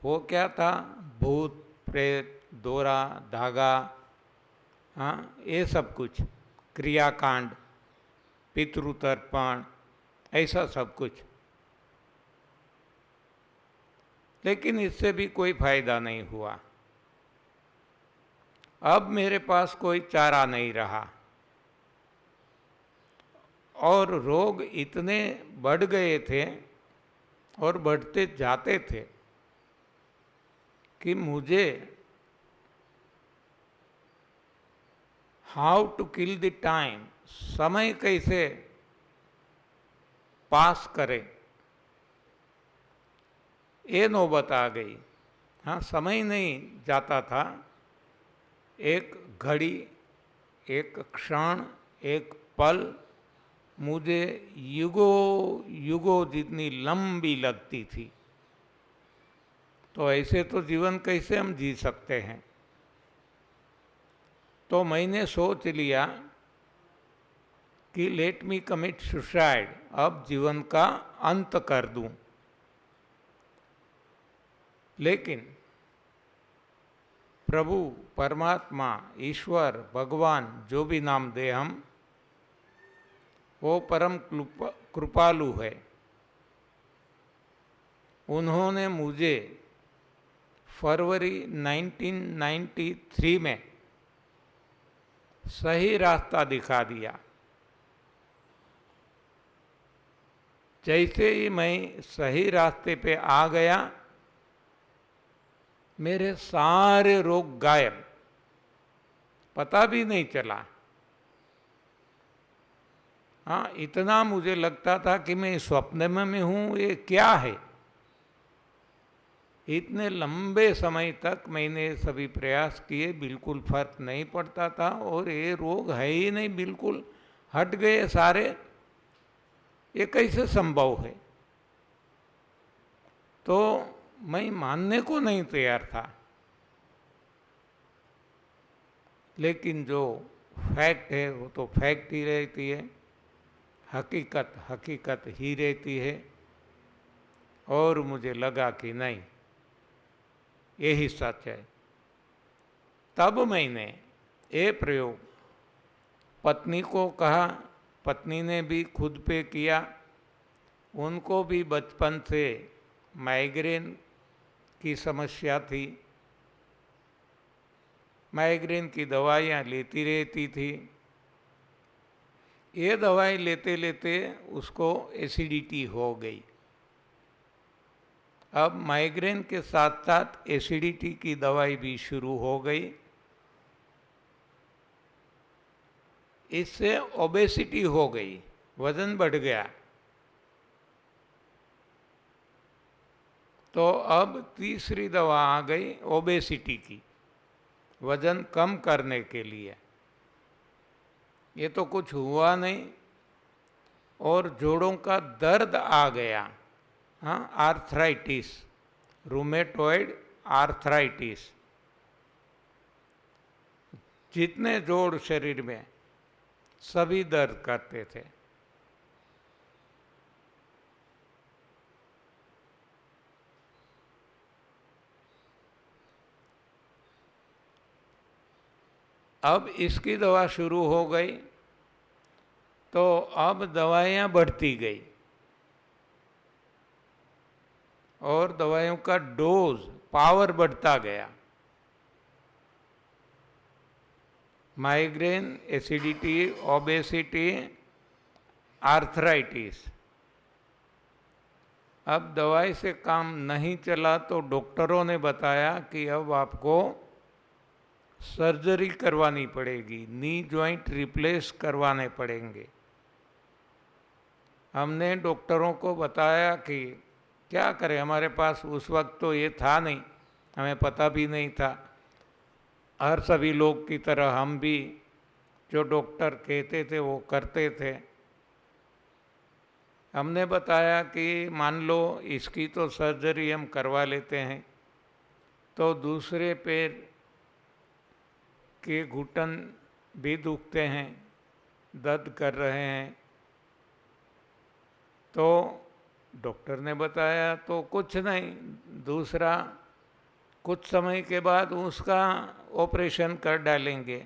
वो क्या था? भूत प्रेत, दोरा धागा, हाँ, ये सब कुछ, क्रियाकांड, पितृतर्पण, ऐसा सब कुछ। लेकिन इससे भी कोई फायदा नहीं हुआ। अब मेरे पास कोई चारा नहीं रहा और रोग इतने बढ़ गए थे और बढ़ते जाते थे कि मुझे how to kill the time, समय कैसे पास करें, ये नौबत आ गई। हाँ, समय नहीं जाता था। एक घड़ी, एक क्षण, एक पल मुझे युगों युगों जितनी लंबी लगती थी। तो ऐसे तो जीवन कैसे हम जी सकते हैं? तो मैंने सोच लिया कि लेट मी कमिट सुसाइड, अब जीवन का अंत कर दूं। लेकिन प्रभु, परमात्मा, ईश्वर, भगवान, जो भी नाम दे हम, वो परम कृपालु है। उन्होंने मुझे फरवरी 1993 में सही रास्ता दिखा दिया। जैसे ही मैं सही रास्ते पे आ गया, मेरे सारे रोग गायब, पता भी नहीं चला। हाँ, इतना मुझे लगता था कि मैं स्वप्न में हूँ, ये क्या है। इतने लंबे समय तक मैंने सभी प्रयास किए, बिल्कुल फर्क नहीं पड़ता था और ये रोग है ही नहीं, बिल्कुल हट गए सारे। ये कैसे संभव है? तो मैं मानने को नहीं तैयार था। लेकिन जो फैक्ट है वो तो फैक्ट ही रहती है, हकीकत हकीकत ही रहती है। और मुझे लगा कि नहीं, यही सच है। तब मैंने ये प्रयोग पत्नी को कहा, पत्नी ने भी खुद पे किया। उनको भी बचपन से माइग्रेन की समस्या थी, माइग्रेन की दवाइयाँ लेती रहती थी। ये दवाई लेते लेते उसको एसिडिटी हो गई। अब माइग्रेन के साथ साथ एसिडिटी की दवाई भी शुरू हो गई। इससे ओबेसिटी हो गई, वजन बढ़ गया। तो अब तीसरी दवा आ गई ओबेसिटी की, वजन कम करने के लिए। ये तो कुछ हुआ नहीं, और जोड़ों का दर्द आ गया। हाँ, आर्थराइटिस, रूमेटॉइड आर्थराइटिस, जितने जोड़ शरीर में सभी दर्द करते थे। अब इसकी दवा शुरू हो गई तो अब दवाइयाँ बढ़ती गई और दवाइयों का डोज, पावर बढ़ता गया। Migraine, acidity, obesity, arthritis. अब दवाई से काम नहीं चला तो डॉक्टरों ने बताया कि अब आपको सर्जरी करवानी पड़ेगी, नी जॉइंट रिप्लेस करवाने पड़ेंगे। हमने डॉक्टरों को बताया कि क्या करें, हमारे पास उस वक्त तो ये था नहीं, हमें पता भी नहीं था। हर सभी लोग की तरह हम भी जो डॉक्टर कहते थे वो करते थे। हमने बताया कि मान लो इसकी तो सर्जरी हम करवा लेते हैं, तो दूसरे पैर के घुटन भी दुखते हैं, दर्द कर रहे हैं। तो डॉक्टर ने बताया तो कुछ नहीं, दूसरा कुछ समय के बाद उसका ऑपरेशन कर डालेंगे।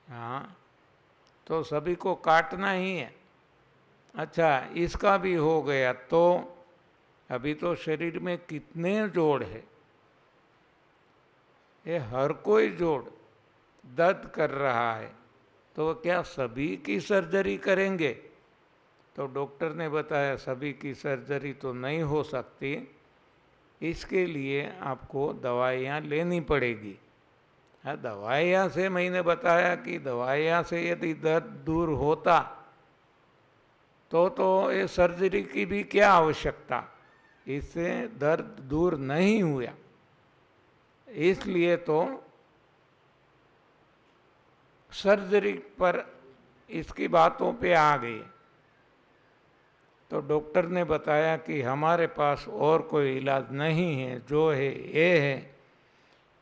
हाँ, तो सभी को काटना ही है। अच्छा, इसका भी हो गया तो अभी तो शरीर में कितने जोड़ है, ये हर कोई जोड़ दर्द कर रहा है, तो क्या सभी की सर्जरी करेंगे? तो डॉक्टर ने बताया सभी की सर्जरी तो नहीं हो सकती, इसके लिए आपको दवाइयाँ लेनी पड़ेगी। हाँ, दवाइयाँ से मैंने बताया कि दवाइयाँ से यदि दर्द दूर होता तो ये सर्जरी की भी क्या आवश्यकता, इससे दर्द दूर नहीं हुआ। इसलिए तो सर्जरी पर इसकी बातों पे आ गई। तो डॉक्टर ने बताया कि हमारे पास और कोई इलाज नहीं है, जो है ये है,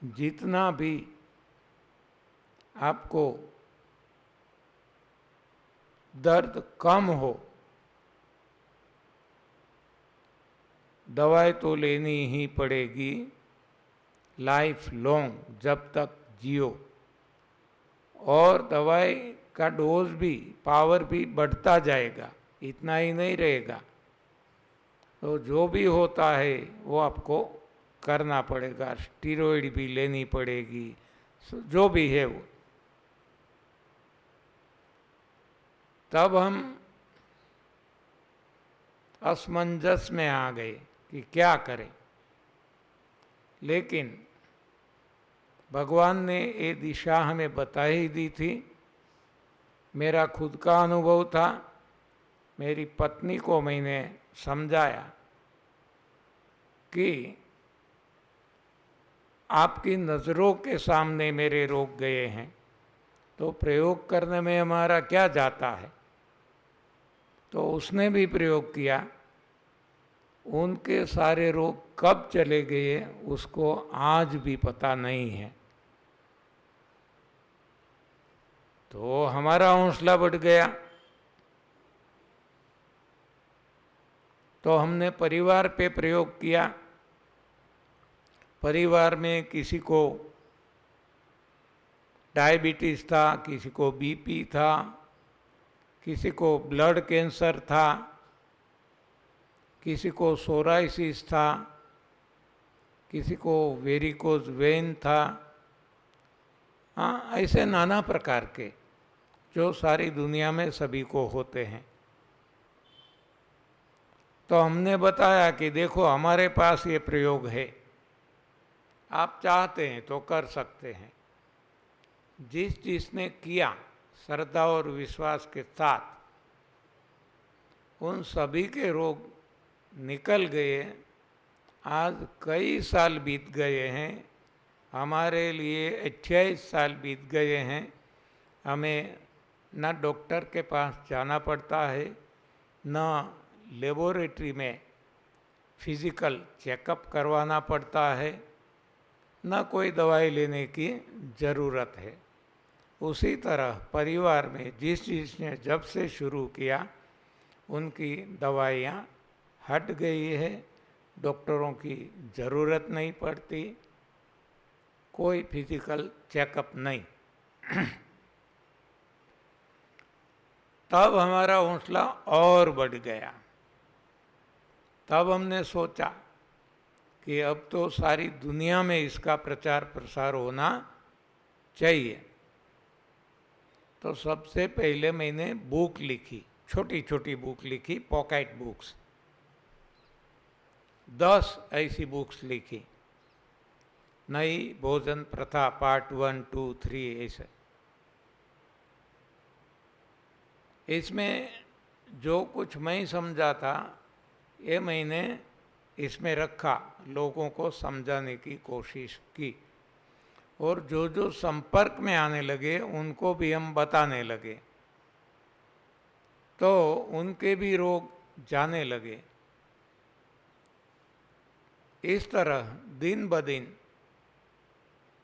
जितना भी आपको दर्द कम हो, दवाई तो लेनी ही पड़ेगी लाइफ लॉन्ग, जब तक जियो। और दवाई का डोज भी, पावर भी बढ़ता जाएगा, इतना ही नहीं रहेगा। तो जो भी होता है वो आपको करना पड़ेगा, स्टीरॉइड भी लेनी पड़ेगी, जो भी है वो। तब हम असमंजस में आ गए कि क्या करें। लेकिन भगवान ने ये दिशा हमें बता ही दी थी। मेरा खुद का अनुभव था, मेरी पत्नी को मैंने समझाया कि आपकी नज़रों के सामने मेरे रोग गए हैं, तो प्रयोग करने में हमारा क्या जाता है। तो उसने भी प्रयोग किया, उनके सारे रोग कब चले गए उसको आज भी पता नहीं है। तो हमारा हौसला बढ़ गया। तो हमने परिवार पे प्रयोग किया। परिवार में किसी को डायबिटीज़ था, किसी को बीपी था, किसी को ब्लड कैंसर था, किसी को सोराइसिस था, किसी को वेरिकोज वेन था। हाँ, ऐसे नाना प्रकार के जो सारी दुनिया में सभी को होते हैं। तो हमने बताया कि देखो हमारे पास ये प्रयोग है, आप चाहते हैं तो कर सकते हैं। जिसने किया श्रद्धा और विश्वास के साथ, उन सभी के रोग निकल गए। आज कई साल बीत गए हैं, हमारे लिए 28 साल बीत गए हैं, हमें न डॉक्टर के पास जाना पड़ता है, न लेबोरेटरी में फिजिकल चेकअप करवाना पड़ता है, न कोई दवाई लेने की ज़रूरत है। उसी तरह परिवार में जिसने जब से शुरू किया उनकी दवाइयाँ हट गई है, डॉक्टरों की ज़रूरत नहीं पड़ती, कोई फिजिकल चेकअप नहीं। तब हमारा हौसला और बढ़ गया। तब हमने सोचा कि अब तो सारी दुनिया में इसका प्रचार प्रसार होना चाहिए। तो सबसे पहले मैंने बुक लिखी, छोटी छोटी बुक लिखी, पॉकेट बुक्स, 10 ऐसी बुक्स लिखी। नई भोजन प्रथा पार्ट 1, 2, 3 ऐसे। इसमें जो कुछ मैं समझा था ये मैंने इसमें रखा, लोगों को समझाने की कोशिश की, और जो जो संपर्क में आने लगे उनको भी हम बताने लगे, तो उनके भी रोग जाने लगे। इस तरह दिन ब दिन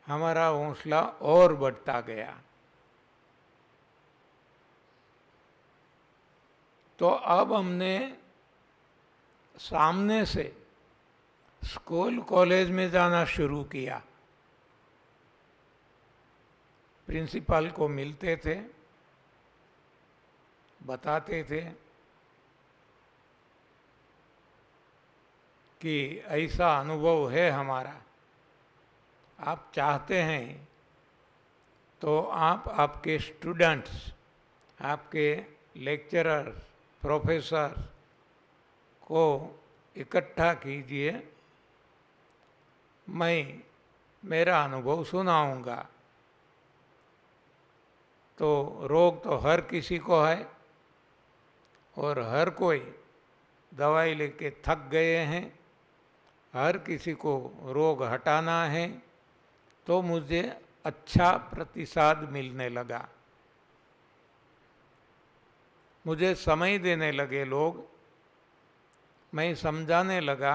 हमारा हौसला और बढ़ता गया। तो अब हमने सामने से स्कूल कॉलेज में जाना शुरू किया। प्रिंसिपल को मिलते थे, बताते थे कि ऐसा अनुभव है हमारा, आप चाहते हैं तो आप आपके स्टूडेंट्स, आपके लेक्चरर, प्रोफेसर को इकट्ठा कीजिए, मैं मेरा अनुभव सुनाऊंगा। तो रोग तो हर किसी को है और हर कोई दवाई लेके थक गए हैं, हर किसी को रोग हटाना है। तो मुझे अच्छा प्रतिसाद मिलने लगा, मुझे समय देने लगे लोग, मैं समझाने लगा।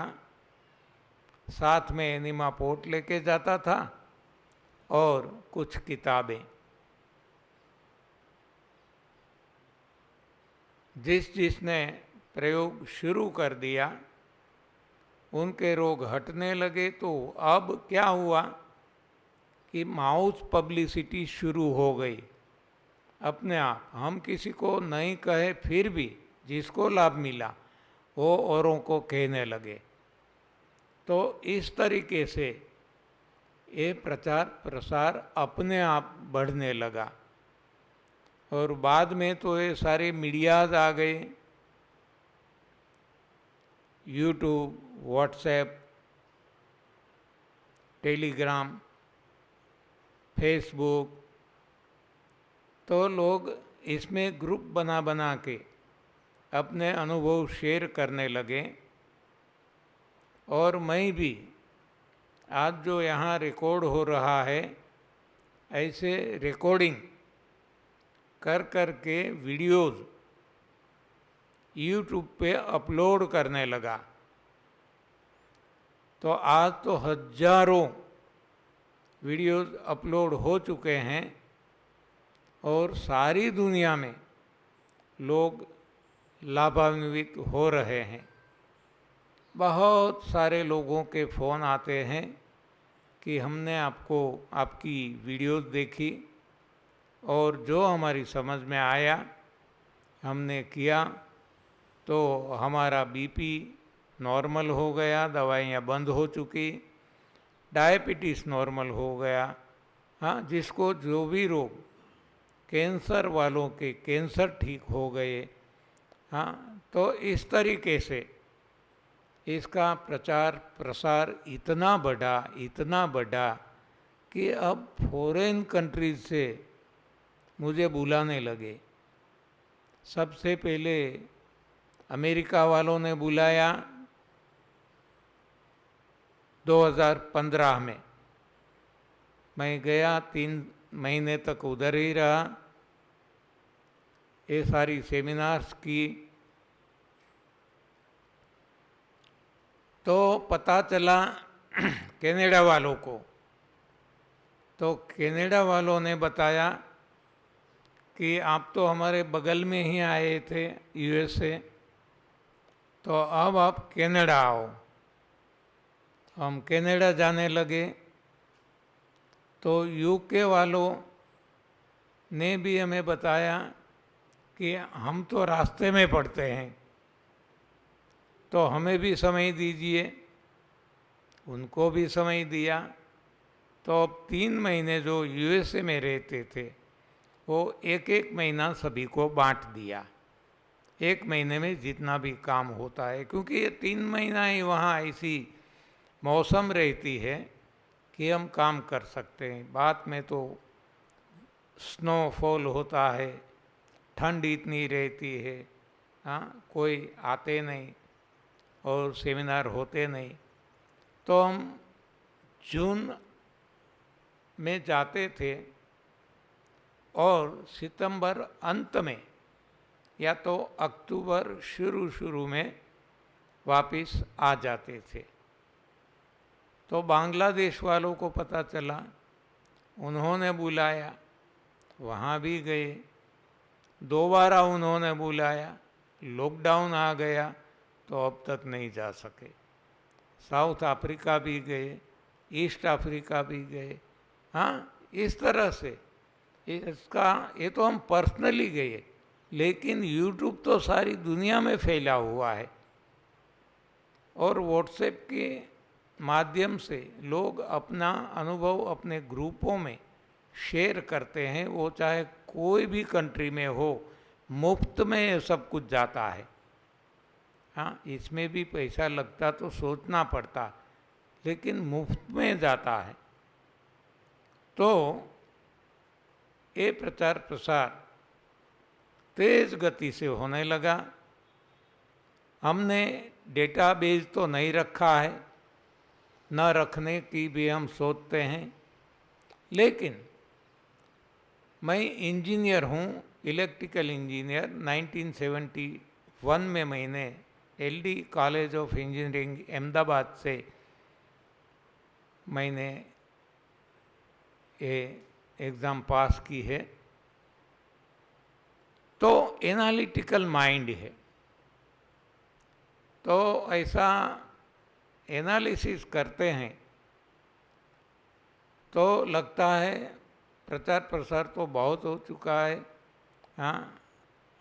साथ में एनिमा पोर्ट लेके जाता था और कुछ किताबें। जिसने प्रयोग शुरू कर दिया उनके रोग हटने लगे। तो अब क्या हुआ कि माउथ पब्लिसिटी शुरू हो गई अपने आप। हम किसी को नहीं कहे फिर भी जिसको लाभ मिला वो औरों को कहने लगे। तो इस तरीके से ये प्रचार प्रसार अपने आप बढ़ने लगा। और बाद में तो ये सारे मीडियाज आ गए, यूट्यूब, व्हाट्सएप, टेलीग्राम, फेसबुक। तो लोग इसमें ग्रुप बना बना के अपने अनुभव शेयर करने लगे। और मैं भी आज जो यहाँ रिकॉर्ड हो रहा है ऐसे रिकॉर्डिंग कर कर के वीडियोज़ यूट्यूब पे अपलोड करने लगा। तो आज तो हजारों वीडियोज़ अपलोड हो चुके हैं और सारी दुनिया में लोग लाभान्वित हो रहे हैं। बहुत सारे लोगों के फ़ोन आते हैं कि हमने आपकी वीडियोज़ देखी और जो हमारी समझ में आया हमने किया, तो हमारा बीपी नॉर्मल हो गया, दवाइयाँ बंद हो चुकी, डायबिटीज़ नॉर्मल हो गया। हाँ, जिसको जो भी रोग, कैंसर वालों के कैंसर ठीक हो गए। हाँ, तो इस तरीके से इसका प्रचार प्रसार इतना बढ़ा कि अब फॉरेन कंट्रीज से मुझे बुलाने लगे। सबसे पहले अमेरिका वालों ने बुलाया 2015 में। मैं गया, 3 महीने तक उधर ही रहा। ये सारी सेमिनार्स की, तो पता चला कनाडा वालों को, तो कनाडा वालों ने बताया कि आप तो हमारे बगल में ही आए थे यूएसए, तो अब आप कनाडा आओ। हम कनाडा जाने लगे। तो यूके वालों ने भी हमें बताया कि हम तो रास्ते में पड़ते हैं, तो हमें भी समय दीजिए। उनको भी समय दिया। तो अब 3 महीने जो यूएसए में रहते थे वो एक महीना सभी को बांट दिया, 1 महीने में जितना भी काम होता है, क्योंकि ये 3 महीना ही वहाँ ऐसी मौसम रहती है कि हम काम कर सकते हैं। बाद में तो स्नोफॉल होता है, ठंड इतनी रहती है, हाँ, कोई आते नहीं और सेमिनार होते नहीं। तो हम जून में जाते थे और सितंबर अंत में या तो अक्टूबर शुरू में वापस आ जाते थे। तो बांग्लादेश वालों को पता चला, उन्होंने बुलाया, वहाँ भी गए। दोबारा उन्होंने बुलाया, लॉकडाउन आ गया तो अब तक नहीं जा सके। साउथ अफ्रीका भी गए, ईस्ट अफ्रीका भी गए। हाँ, इस तरह से ये तो हम पर्सनली गए, लेकिन यूट्यूब तो सारी दुनिया में फैला हुआ है और व्हाट्सएप के माध्यम से लोग अपना अनुभव अपने ग्रुपों में शेयर करते हैं। वो चाहे कोई भी कंट्री में हो, मुफ्त में ये सब कुछ जाता है। हाँ, इसमें भी पैसा लगता तो सोचना पड़ता, लेकिन मुफ्त में जाता है। तो ये प्रचार प्रसार तेज गति से होने लगा। हमने डेटाबेस तो नहीं रखा है, न रखने की भी हम सोचते हैं, लेकिन मैं इंजीनियर हूँ, इलेक्ट्रिकल इंजीनियर। 1971 में मैंने LD college of engineering Ahmedabad से मैंने ये एग्ज़ाम पास की है। तो एनालिटिकल माइंड है, तो ऐसा एनालिसिस करते हैं तो लगता है प्रचार प्रसार तो बहुत हो चुका है। हाँ,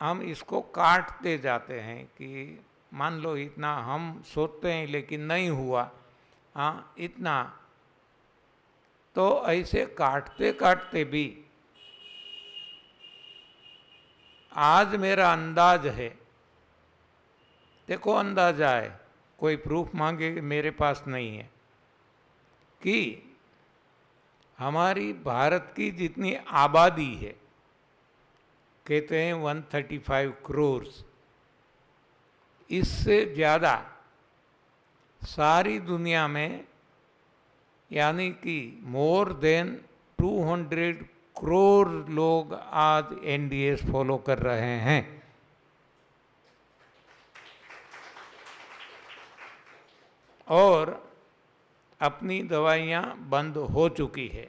हम इसको काटते जाते हैं कि मान लो इतना हम सोचते हैं लेकिन नहीं हुआ, हाँ इतना। तो ऐसे काटते काटते भी आज मेरा अंदाज है, देखो अंदाजा है, कोई प्रूफ मांगे मेरे पास नहीं है, कि हमारी भारत की जितनी आबादी है, कहते हैं 135 करोड़, इससे ज़्यादा सारी दुनिया में, यानी कि मोर देन 200 करोड़ लोग आज एनडीएस फॉलो कर रहे हैं। और अपनी दवाइयाँ बंद हो चुकी है।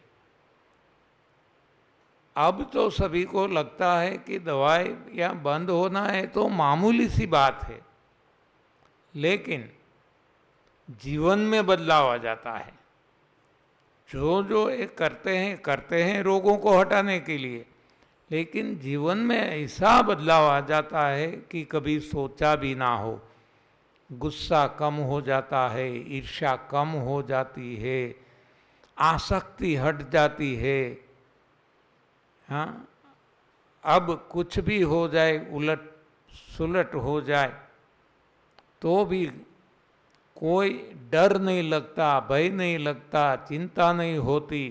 अब तो सभी को लगता है कि दवाई या बंद होना है तो मामूली सी बात है, लेकिन जीवन में बदलाव आ जाता है। जो ये करते हैं रोगों को हटाने के लिए, लेकिन जीवन में ऐसा बदलाव आ जाता है कि कभी सोचा भी ना हो। गुस्सा कम हो जाता है, ईर्ष्या कम हो जाती है, आसक्ति हट जाती है। हाँ, अब कुछ भी हो जाए, उलट सुलट हो जाए, तो भी कोई डर नहीं लगता, भय नहीं लगता, चिंता नहीं होती।